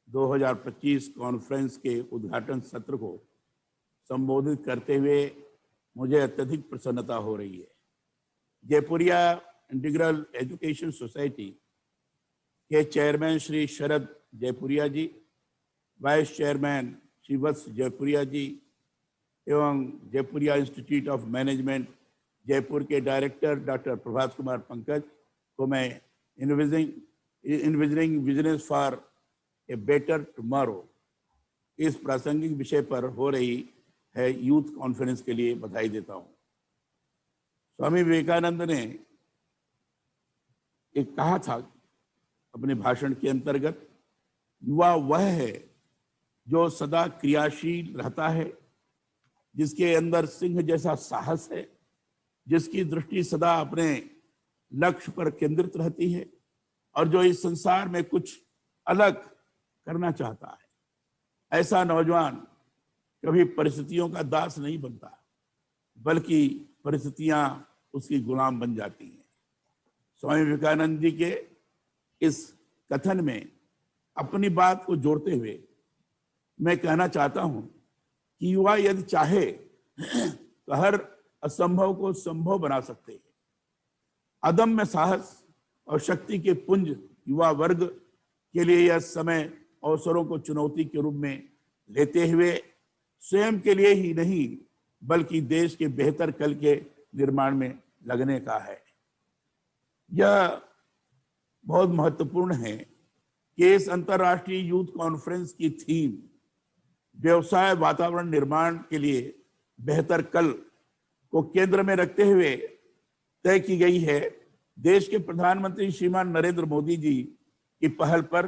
2025 कॉन्फ्रेंस के उद्घाटन सत्र को संबोधित करते हुए मुझे अत्यधिक प्रसन्नता हो रही है। जयपुरिया इंटीग्रल एजुकेशन सोसाइटी के chairman Shri Sharad Jaipuria ji, vice chairman Shri Vats Jaipuria ji एवं Jaipuria institute of management Jaipur के डायरेक्टर डॉक्टर प्रभात कुमार पंकज को मैं envisioning business for a better tomorrow इस प्रासंगिक विषय पर हो रही है यूथ कॉन्फ्रेंस के लिए बधाई देता हूँ। स्वामी विवेकानंद ने एक कहा था अपने भाषण के अंतर्गत, युवा वह है जो सदा क्रियाशील रहता है, जिसके अंदर सिंह जैसा साहस है, जिसकी दृष्टि सदा अपने लक्ष्य पर केंद्रित रहती है और जो इस संसार में कुछ अलग करना चाहता है। ऐसा नौजवान कभी परिस्थितियों का दास नहीं बनता, बल्कि परिस्थितियां उसकी गुलाम बन जाती हैं। स्वामी विवेकानंद जी के इस कथन में अपनी बात को जोड़ते हुए मैं कहना चाहता हूं कि युवा यदि चाहे तो हर असंभव को संभव बना सकते हैं। अदम्य साहस और शक्ति के पुंज युवा वर्ग के लिए यह समय अवसरों को चुनौती के रूप में लेते हुए स्वयं के लिए ही नहीं बल्कि देश के बेहतर कल के निर्माण में लगने का है। यह बहुत महत्वपूर्ण है कि इस अंतर्राष्ट्रीय यूथ कॉन्फ्रेंस की थीम व्यवसाय वातावरण निर्माण के लिए बेहतर कल को केंद्र में रखते हुए तय की गई है। देश के प्रधानमंत्री श्रीमान नरेंद्र मोदी जी की पहल पर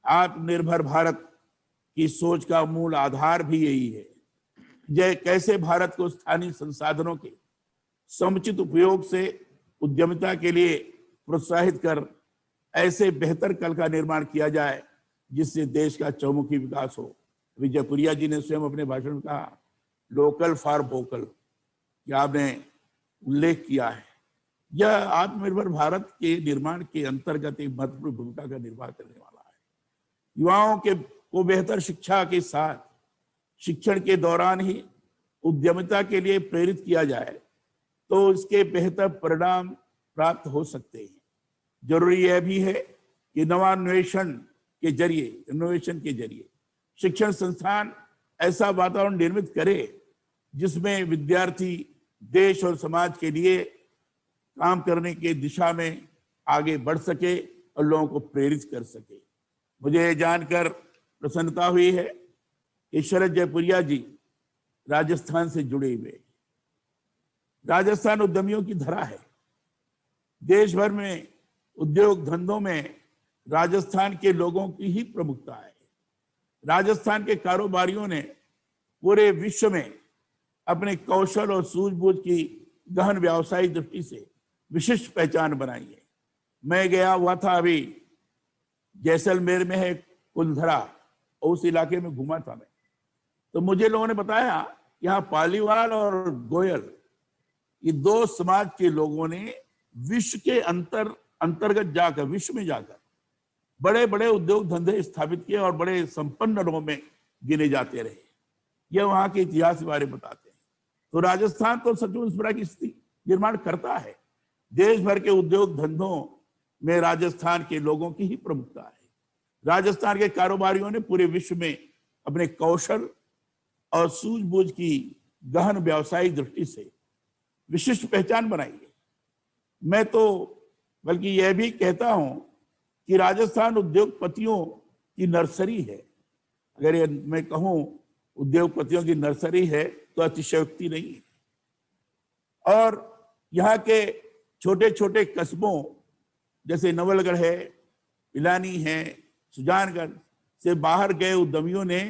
आत्मनिर्भर भारत की सोच का मूल आधार भी यही है। कैसे भारत को स्थानीय संसाधनों के समुचित उपयोग से उद्यमिता के लिए प्रोत्साहित कर ऐसे बेहतर कल का निर्माण किया जाए जिससे देश का चौमुखी विकास हो। जयपुरिया जी ने स्वयं अपने भाषण में कहा, लोकल फॉर वोकल, कि आपने उल्लेख किया है। यह आत्मनिर्भर भारत के निर्माण के अंतर्गत एक महत्वपूर्ण भूमिका का निर्वाह करने वाला है। युवाओं को बेहतर शिक्षा के साथ शिक्षण के दौरान ही उद्यमिता के लिए प्रेरित किया जाए तो इसके बेहतर परिणाम प्राप्त हो सकते हैं। जरूरी यह भी है कि इनोवेशन के जरिए शिक्षण संस्थान ऐसा वातावरण निर्मित करे जिसमें विद्यार्थी देश और समाज के लिए काम करने के दिशा में आगे बढ़ सके और लोगों को प्रेरित कर सके। मुझे ये जानकर प्रसन्नता हुई है कि शरद जयपुरिया जी राजस्थान से जुड़े हुए। राजस्थान उद्यमियों की धरा है। देश भर में उद्योग धंधों में राजस्थान के लोगों की ही प्रमुखता है। राजस्थान के कारोबारियों ने पूरे विश्व में अपने कौशल और सूझबूझ की गहन व्यावसायिक दृष्टि से विशिष्ट पहचान बनाई है। मैं गया हुआ था, अभी जैसलमेर में है कुलधरा, और उस इलाके में घूमा था मैं, तो मुझे लोगों ने बताया यहाँ पालीवाल और गोयल, ये दो समाज के लोगों ने विश्व के अंतर्गत जाकर, विश्व में जाकर बड़े बड़े उद्योग धंधे स्थापित किए और बड़े संपन्न लोगों में गिने जाते रहे। यह वहां के इतिहास के बारे में बताते हैं। तो राजस्थान तो सचमुच इस तरह की स्थिति निर्माण करता है। देश भर के उद्योग धंधों में राजस्थान के लोगों की ही प्रमुखता है। राजस्थान के कारोबारियों ने पूरे विश्व में अपने कौशल और सूझबूझ की गहन व्यावसायिक दृष्टि से विशिष्ट पहचान बनाई है। मैं तो बल्कि यह भी कहता हूं कि राजस्थान उद्योगपतियों की नर्सरी है। अगर ये मैं कहूं उद्योगपतियों की नर्सरी है तो अतिशयोक्ति नहीं है। और यहाँ के छोटे छोटे कस्बों जैसे नवलगढ़ है, पिलानी है, सुजानगढ़ से बाहर गए उद्यमियों ने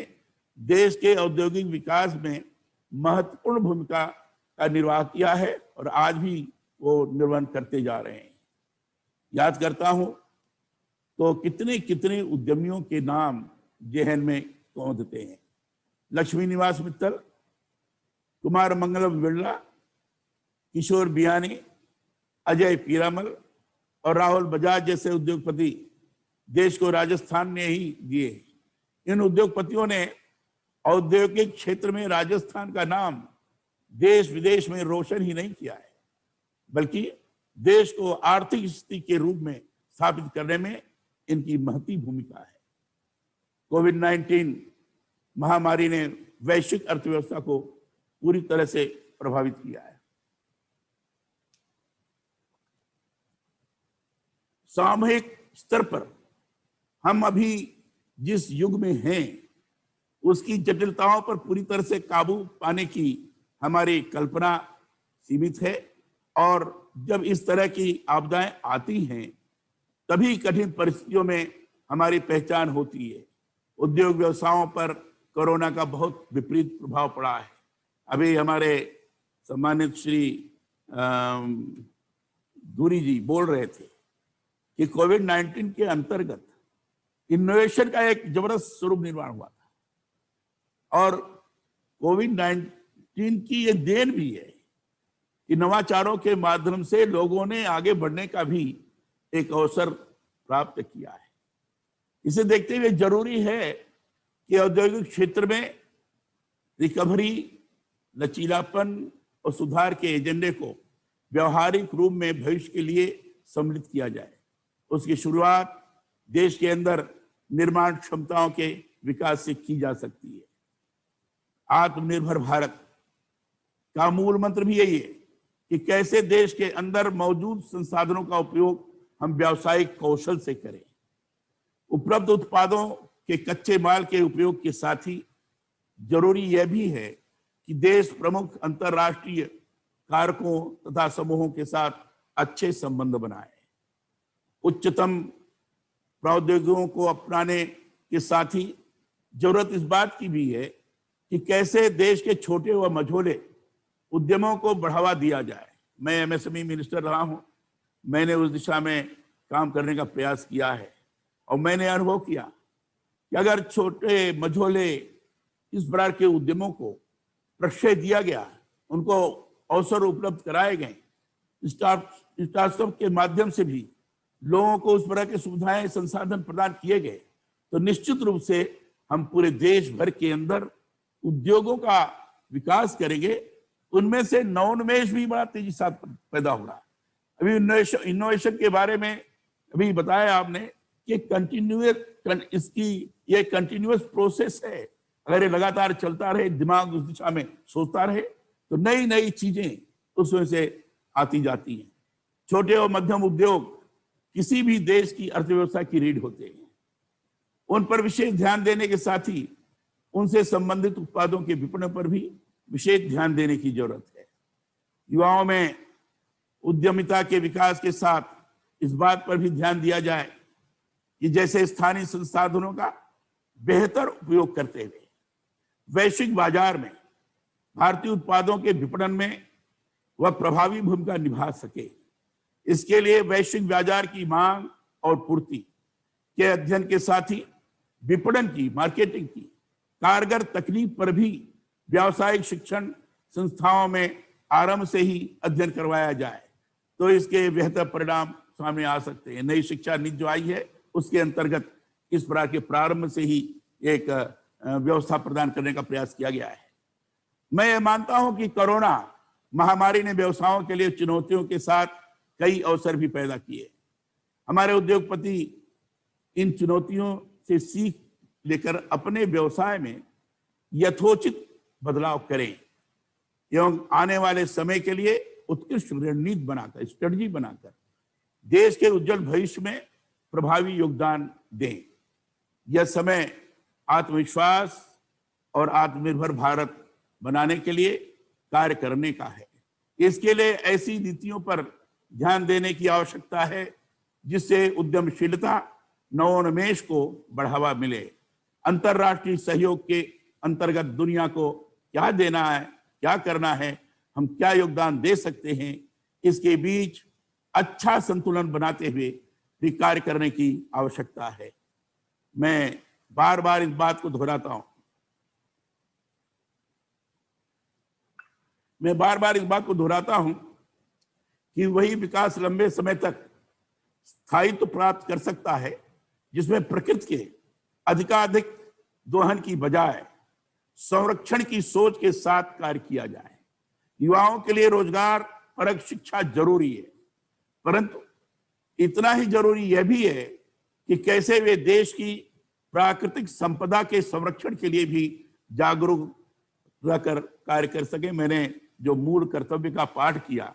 देश के औद्योगिक विकास में महत्वपूर्ण भूमिका का निर्वाह किया है और आज भी वो निर्वहन करते जा रहे हैं। याद करता हूं तो कितने कितने उद्यमियों के नाम जेहन में कौंधते हैं। लक्ष्मी निवास मित्तल, कुमार मंगलम बिरला, किशोर बियानी, अजय पीरामल और राहुल बजाज जैसे उद्योगपति देश को राजस्थान ने ही दिए। इन उद्योगपतियों ने औद्योगिक क्षेत्र में राजस्थान का नाम देश विदेश में रोशन ही नहीं किया है, बल्कि देश को आर्थिक स्थिति के रूप में स्थापित करने में इनकी महती भूमिका है। कोविड-19 महामारी ने वैश्विक अर्थव्यवस्था को पूरी तरह से प्रभावित किया है। सामूहिक स्तर पर हम अभी जिस युग में हैं, उसकी जटिलताओं पर पूरी तरह से काबू पाने की हमारी कल्पना सीमित है, और जब इस तरह की आपदाएं आती हैं, तभी कठिन परिस्थितियों में हमारी पहचान होती है। उद्योग व्यवसायों पर कोरोना का बहुत विपरीत प्रभाव पड़ा है। अभी हमारे सम्मानित श्री धूरी जी बोल रहे थे कि कोविड-19 के अंतर्गत इनोवेशन का एक जबरदस्त स्वरूप निर्माण हुआ था, और कोविड-19 की ये देन भी है कि नवाचारों के माध्यम से लोगों ने आगे बढ़ने का भी एक अवसर प्राप्त किया है। इसे देखते हुए जरूरी है कि औद्योगिक क्षेत्र में रिकवरी, लचीलापन और सुधार के एजेंडे को व्यवहारिक रूप में भविष्य के लिए सम्मिलित किया जाए। उसकी शुरुआत देश के अंदर निर्माण क्षमताओं के विकास से की जा सकती है। आत्मनिर्भर भारत का मूल मंत्र भी यही है कि कैसे देश के अंदर मौजूद संसाधनों का उपयोग हम व्यावसायिक कौशल से करें। उपलब्ध उत्पादों के कच्चे माल के उपयोग के साथ ही जरूरी यह भी है कि देश प्रमुख अंतर्राष्ट्रीय कारकों तथा समूहों के साथ अच्छे संबंध बनाए। उच्चतम प्रौद्योगिकियों को अपनाने के साथ ही जरूरत इस बात की भी है कि कैसे देश के छोटे व मझोले उद्यमों को बढ़ावा दिया जाए। मैं एमएसएमई मिनिस्टर रहा हूं, मैंने उस दिशा में काम करने का प्रयास किया है, और मैंने अनुभव किया कि अगर छोटे मझोले इस प्रकार के उद्यमों को प्रश्रय दिया गया, उनको अवसर उपलब्ध कराए गए, स्टार्टअप के माध्यम से भी लोगों को उस प्रकार की सुविधाएं, संसाधन प्रदान किए गए, तो निश्चित रूप से हम पूरे देश भर के अंदर उद्योगों का विकास करेंगे। उनमें से नवोन्मेष भी बड़ा तेजी से पैदा हो रहा है। अभी इनोवेशन के बारे में अभी बताया आपने कि ये कंटिन्यूअस प्रोसेस है। अगर ये लगातार चलता रहे, दिमाग उस दिशा में सोचता रहे, तो नई नई चीजें उसमें से आती जाती हैं। छोटे और मध्यम उद्योग किसी भी देश की अर्थव्यवस्था की रीढ़ होते हैं। उन पर विशेष ध्यान देने के साथ ही उनसे संबंधित उत्पादों के विपणन पर भी विशेष ध्यान देने की जरूरत है। युवाओं में उद्यमिता के विकास के साथ इस बात पर भी ध्यान दिया जाए कि जैसे स्थानीय संसाधनों का बेहतर उपयोग करते हुए वैश्विक बाजार में भारतीय उत्पादों के विपणन में वह प्रभावी भूमिका निभा सके। इसके लिए वैश्विक बाजार की मांग और पूर्ति के अध्ययन के साथ ही विपणन की, मार्केटिंग की कारगर तकनीक पर भी व्यावसायिक शिक्षण संस्थाओं में आरंभ से ही अध्ययन करवाया जाए, तो इसके बेहतर परिणाम सामने आ सकते हैं। नई शिक्षा नीति जो आई है, उसके अंतर्गत इस प्रकार के प्रारंभ से ही एक व्यवस्था प्रदान करने का प्रयास किया गया है। मैं ये मानता हूं कि कोरोना महामारी ने व्यवसायों के लिए चुनौतियों के साथ कई अवसर भी पैदा किए। हमारे उद्योगपति इन चुनौतियों से सीख लेकर अपने व्यवसाय में यथोचित बदलाव करें एवं आने वाले समय के लिए उत्कृष्ट रणनीति बनाकर, स्ट्रेटजी बनाकर देश के उज्जवल भविष्य में प्रभावी योगदान दें। यह समय आत्मविश्वास और आत्मनिर्भर भारत बनाने के लिए कार्य करने का है। इसके लिए ऐसी नीतियों पर ध्यान देने की आवश्यकता है जिससे उद्यमशीलता, नवोन्मेष को बढ़ावा मिले। अंतर्राष्ट्रीय सहयोग के अंतर्गत दुनिया को क्या देना है, क्या करना है, हम क्या योगदान दे सकते हैं, इसके बीच अच्छा संतुलन बनाते हुए भी कार्य करने की आवश्यकता है। मैं बार बार इस बात को दोहराता हूं, मैं बार बार इस बात को दोहराता हूं कि वही विकास लंबे समय तक स्थायित्व प्राप्त कर सकता है जिसमें प्रकृति के अधिकाधिक दोहन की बजाय संरक्षण की सोच के साथ कार्य किया जाए। युवाओं के लिए रोजगार परक शिक्षा जरूरी है, परंतु इतना ही जरूरी यह भी है कि कैसे वे देश की प्राकृतिक संपदा के संरक्षण के लिए भी जागरूक रहकर कार्य कर सके। मैंने जो मूल कर्तव्य का पाठ किया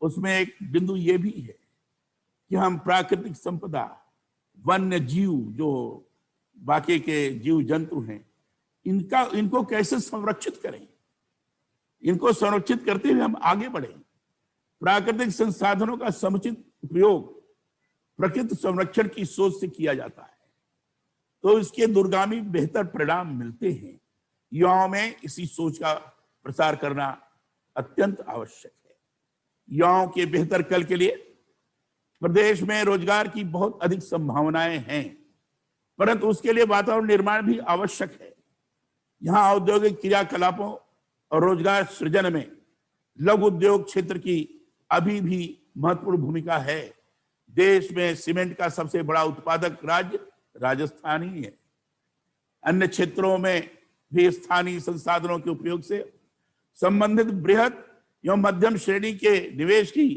उसमें एक बिंदु ये भी है कि हम प्राकृतिक संपदा, वन्य जीव, जो बाकी के जीव जंतु हैं, इनको कैसे संरक्षित करें, इनको संरक्षित करते हुए हम आगे बढ़ें। प्राकृतिक संसाधनों का समुचित उपयोग प्रकृति संरक्षण की सोच से किया जाता है तो इसके दूरगामी बेहतर परिणाम मिलते हैं। युवाओं में इसी सोच का प्रसार करना अत्यंत आवश्यक है। युवाओं के बेहतर कल के लिए प्रदेश में रोजगार की बहुत अधिक संभावनाएं हैं, परंतु उसके लिए वातावरण निर्माण भी आवश्यक है। यहाँ औद्योगिक क्रियाकलापों और रोजगार सृजन में लघु उद्योग क्षेत्र की अभी भी महत्वपूर्ण भूमिका है। देश में सीमेंट का सबसे बड़ा उत्पादक राज्य राजस्थान ही है। अन्य क्षेत्रों में भी स्थानीय संसाधनों के उपयोग से संबंधित बृहद एवं मध्यम श्रेणी के निवेश की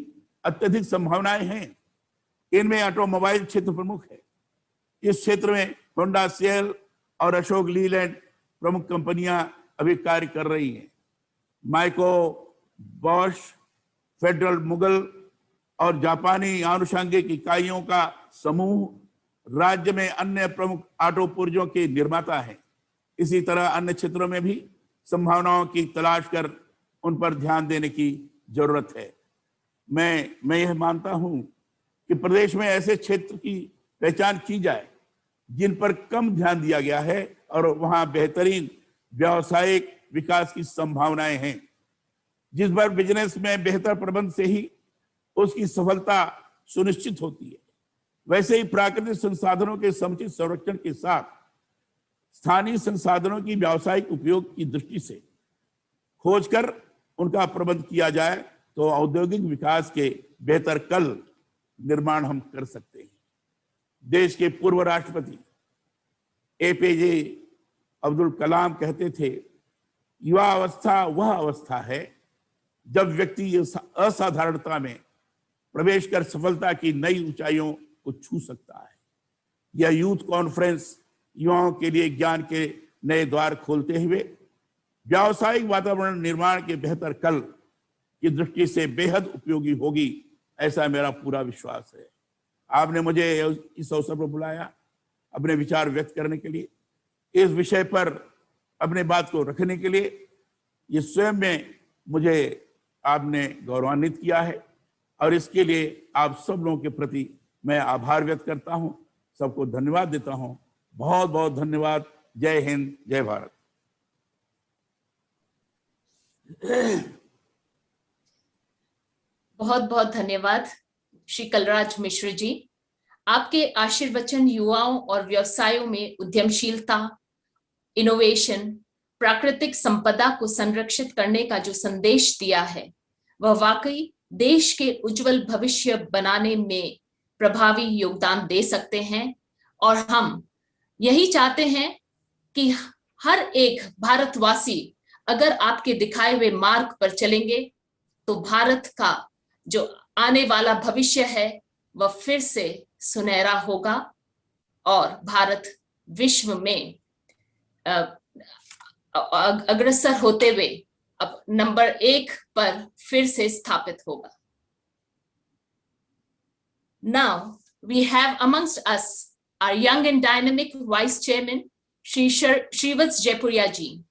अत्यधिक संभावनाएं हैं। इनमें ऑटोमोबाइल क्षेत्र प्रमुख है। इस क्षेत्र में होंडा, सेल और अशोक लीलैंड प्रमुख कंपनियां अभी कार्य कर रही हैं। माइको, बॉश, फेडरल मुगल और जापानी आनुषंगिक इकाइयों का समूह राज्य में अन्य प्रमुख ऑटो पुर्जों के निर्माता हैं। इसी तरह अन्य क्षेत्रों में भी संभावनाओं की तलाश कर उन पर ध्यान देने की जरूरत है। मैं यह मानता हूं कि प्रदेश में ऐसे क्षेत्र की पहचान की जाए जिन पर कम ध्यान दिया गया है और वहां बेहतरीन व्यावसायिक विकास की संभावनाएं हैं, जिस पर बिजनेस में बेहतर प्रबंध से ही उसकी सफलता सुनिश्चित होती है। वैसे ही प्राकृतिक संसाधनों के समुचित संरक्षण के साथ स्थानीय संसाधनों की व्यावसायिक उपयोग की दृष्टि से खोजकर उनका प्रबंध किया जाए तो औद्योगिक विकास के बेहतर कल निर्माण हम कर सकते हैं। देश के पूर्व राष्ट्रपति APJ अब्दुल कलाम कहते थे, युवा अवस्था वह अवस्था है जब व्यक्ति असाधारणता में प्रवेश कर सफलता की नई ऊंचाइयों को छू सकता है। यह यूथ कॉन्फ्रेंस युवाओं के लिए ज्ञान के नए द्वार खोलते हुए व्यावसायिक वातावरण निर्माण के बेहतर कल की दृष्टि से बेहद उपयोगी होगी, ऐसा मेरा पूरा विश्वास है। आपने मुझे इस अवसर पर बुलाया अपने विचार व्यक्त करने के लिए, इस विषय पर अपने बात को रखने के लिए। ये स्वयं में मुझे आपने गौरवान्वित किया है और इसके लिए आप सब लोगों के प्रति मैं आभार व्यक्त करता हूं, सबको धन्यवाद देता हूं। बहुत बहुत धन्यवाद। जय हिंद, जय भारत।
बहुत बहुत धन्यवाद श्री कलराज मिश्र जी। आपके आशीर्वचन युवाओं और व्यवसायों में उद्यमशीलता, इनोवेशन, प्राकृतिक संपदा को संरक्षित करने का जो संदेश दिया है वह वाकई देश के उज्जवल भविष्य बनाने में प्रभावी योगदान दे सकते हैं। और हम यही चाहते हैं कि हर एक भारतवासी अगर आपके दिखाए हुए मार्ग पर चलेंगे तो भारत का जो आने वाला भविष्य है वह फिर से सुनहरा होगा और भारत विश्व में अग्रसर होते हुए अब नंबर 1 पर फिर से स्थापित होगा। Now we have amongst us our young and dynamic Vice Chairman, Shri Shrivats Jaipuria ji.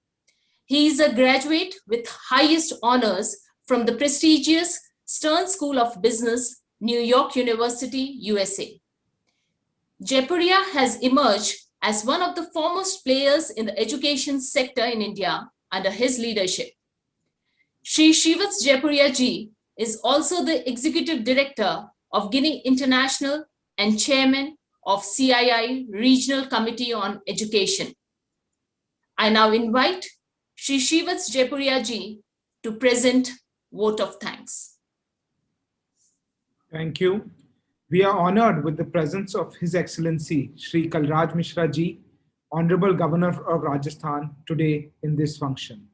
He is a graduate with highest honors from the prestigious Stern School of Business, New York University, USA. Jaipuria has emerged as one of the foremost players in the education sector in India under his leadership. Shri Shrivats Jaipuria ji is also the Executive Director of Guinea International and Chairman of CII Regional Committee on Education. I now invite Shri Shivats Jaipuria ji to present vote of thanks.
Thank you. We are honored with the presence of His Excellency Shri Kalraj Mishra ji, Honorable Governor of Rajasthan, today in this function.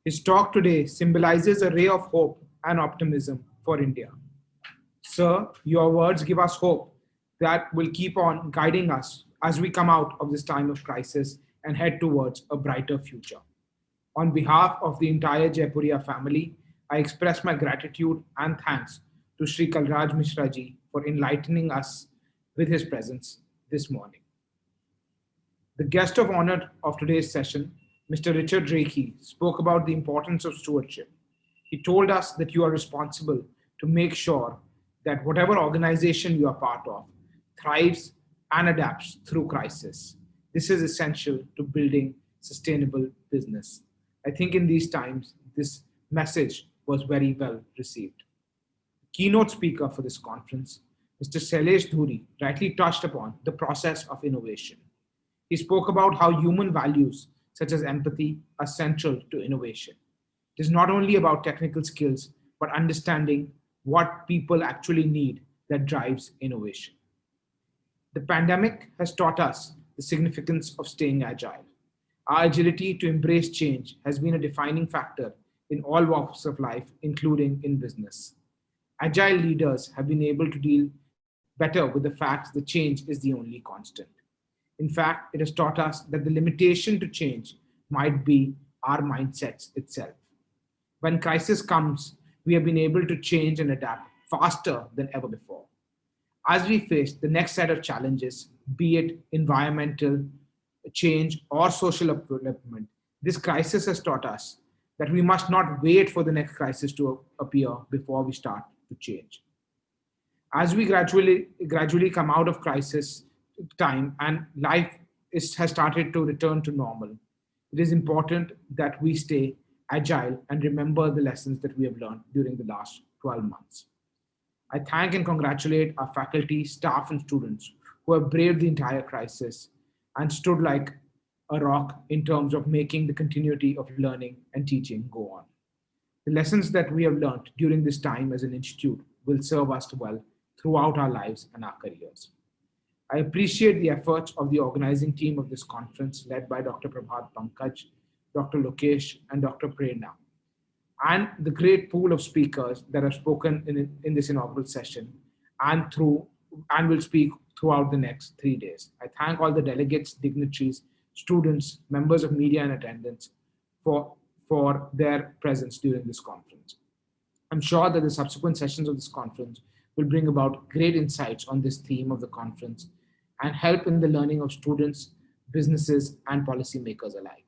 His talk today symbolizes a ray of hope and optimism for India. Sir, your words give us hope that will keep on guiding us as we come out of this time of crisis and head towards a brighter future. On behalf of the entire Jaipuria family, I express my gratitude and thanks to Shri Kalraj Mishra ji for enlightening us with his presence this morning. The guest of honor of today's session, Mr. Richard Reiki, spoke about the importance of stewardship. He told us that you are responsible to make sure that whatever organization you are part of thrives and adapts through crisis. This is essential to building sustainable business. I think in these times, this message was very well received. Keynote speaker for this conference, Mr. Shailesh Dhuri, rightly touched upon the process of innovation. He spoke about how human values such as empathy are central to innovation. It is not only about technical skills, but understanding what people actually need that drives innovation. The pandemic has taught us the significance of staying agile. Our agility to embrace change has been a defining factor in all walks of life, including in business. Agile leaders have been able to deal better with the fact that change is the only constant. In fact, it has taught us that the limitation to change might be our mindsets itself. When crisis comes, we have been able to change and adapt faster than ever before. As we face the next set of challenges, be it environmental change or social development, this crisis has taught us that we must not wait for the next crisis to appear before we start to change. As we gradually come out of crisis time and life has started to return to normal, it is important that we stay agile and remember the lessons that we have learned during the last 12 months. I thank and congratulate our faculty, staff, and students who have braved the entire crisis and stood like a rock in terms of making the continuity of learning and teaching go on. The lessons that we have learned during this time as an institute will serve us well throughout our lives and our careers. I appreciate the efforts of the organizing team of this conference led by Dr. Prabhat Pankaj, Dr. Lokesh, and Dr. Prerna, and the great pool of speakers that have spoken in this inaugural session and will speak throughout the next 3 days. I thank all the delegates, dignitaries, students, members of media and attendants for their presence during this conference. I'm sure that the subsequent sessions of this conference will bring about great insights on this theme of the conference and help in the learning of students, businesses, and policymakers alike.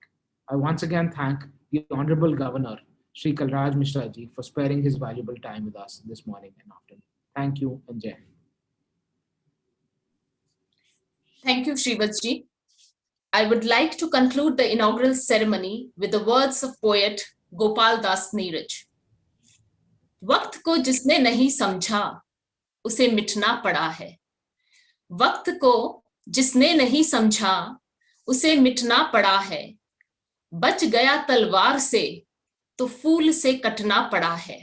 I once again thank the Honorable Governor, Shri Kalraj Mishra ji, for sparing his valuable time with us this morning and afternoon. Thank you and Jai Hind.
Thank you, Shivats ji. I would like to conclude the inaugural ceremony with the words of poet Gopal Das Neeraj. वक्त को जिसने नहीं समझा उसे मिटना पड़ा है। वक्त को जिसने नहीं समझा उसे मिटना पड़ा है। बच गया तलवार से तो फूल से कटना पड़ा है।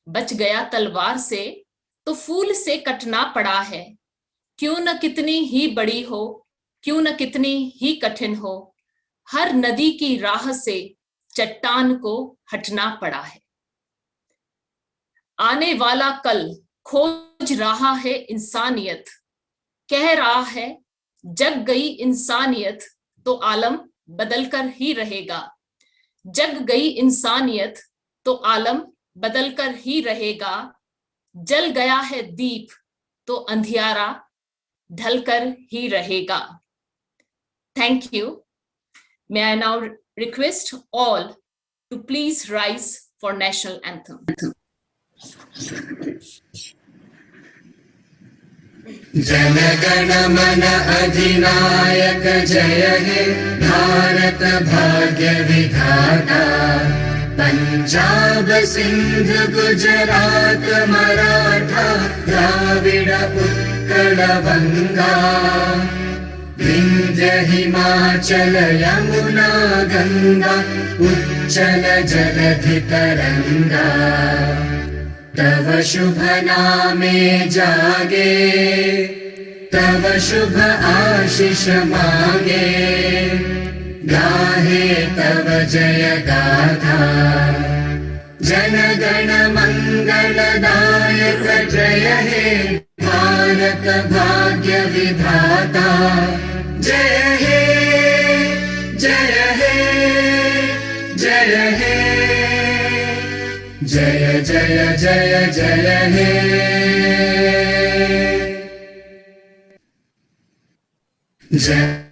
बच गया तलवार से तो फूल से कटना पड़ा है। क्यों न कितनी ही बड़ी हो, क्यों न कितनी ही कठिन हो, हर नदी की राह से चट्टान को हटना पड़ा है। आने वाला कल खोज रहा है इंसानियत, कह रहा है जग गई इंसानियत तो आलम बदलकर ही रहेगा। जग गई इंसानियत तो आलम बदलकर ही रहेगा। जल गया है दीप तो अंधियारा ढलकर ही रहेगा। Thank you. May I now request all to please rise for national anthem.
Jana Gana मन अधिनायक जय हे भारत भाग्य विधाता। पंजाब सिंध गुजरात मराठा द्राविड उत्कल बंगा विंध्य हिमाचल यमुना गंगा उच्चल जलधि तरंगा तव शुभ नामे जागे तव शुभ आशीष मागे गाहे तव जय गाथा जन गण मंगलदायक जय हे भारत भाग्य विधाता जय हे जय हे जय हे जय जय जय जय हे जय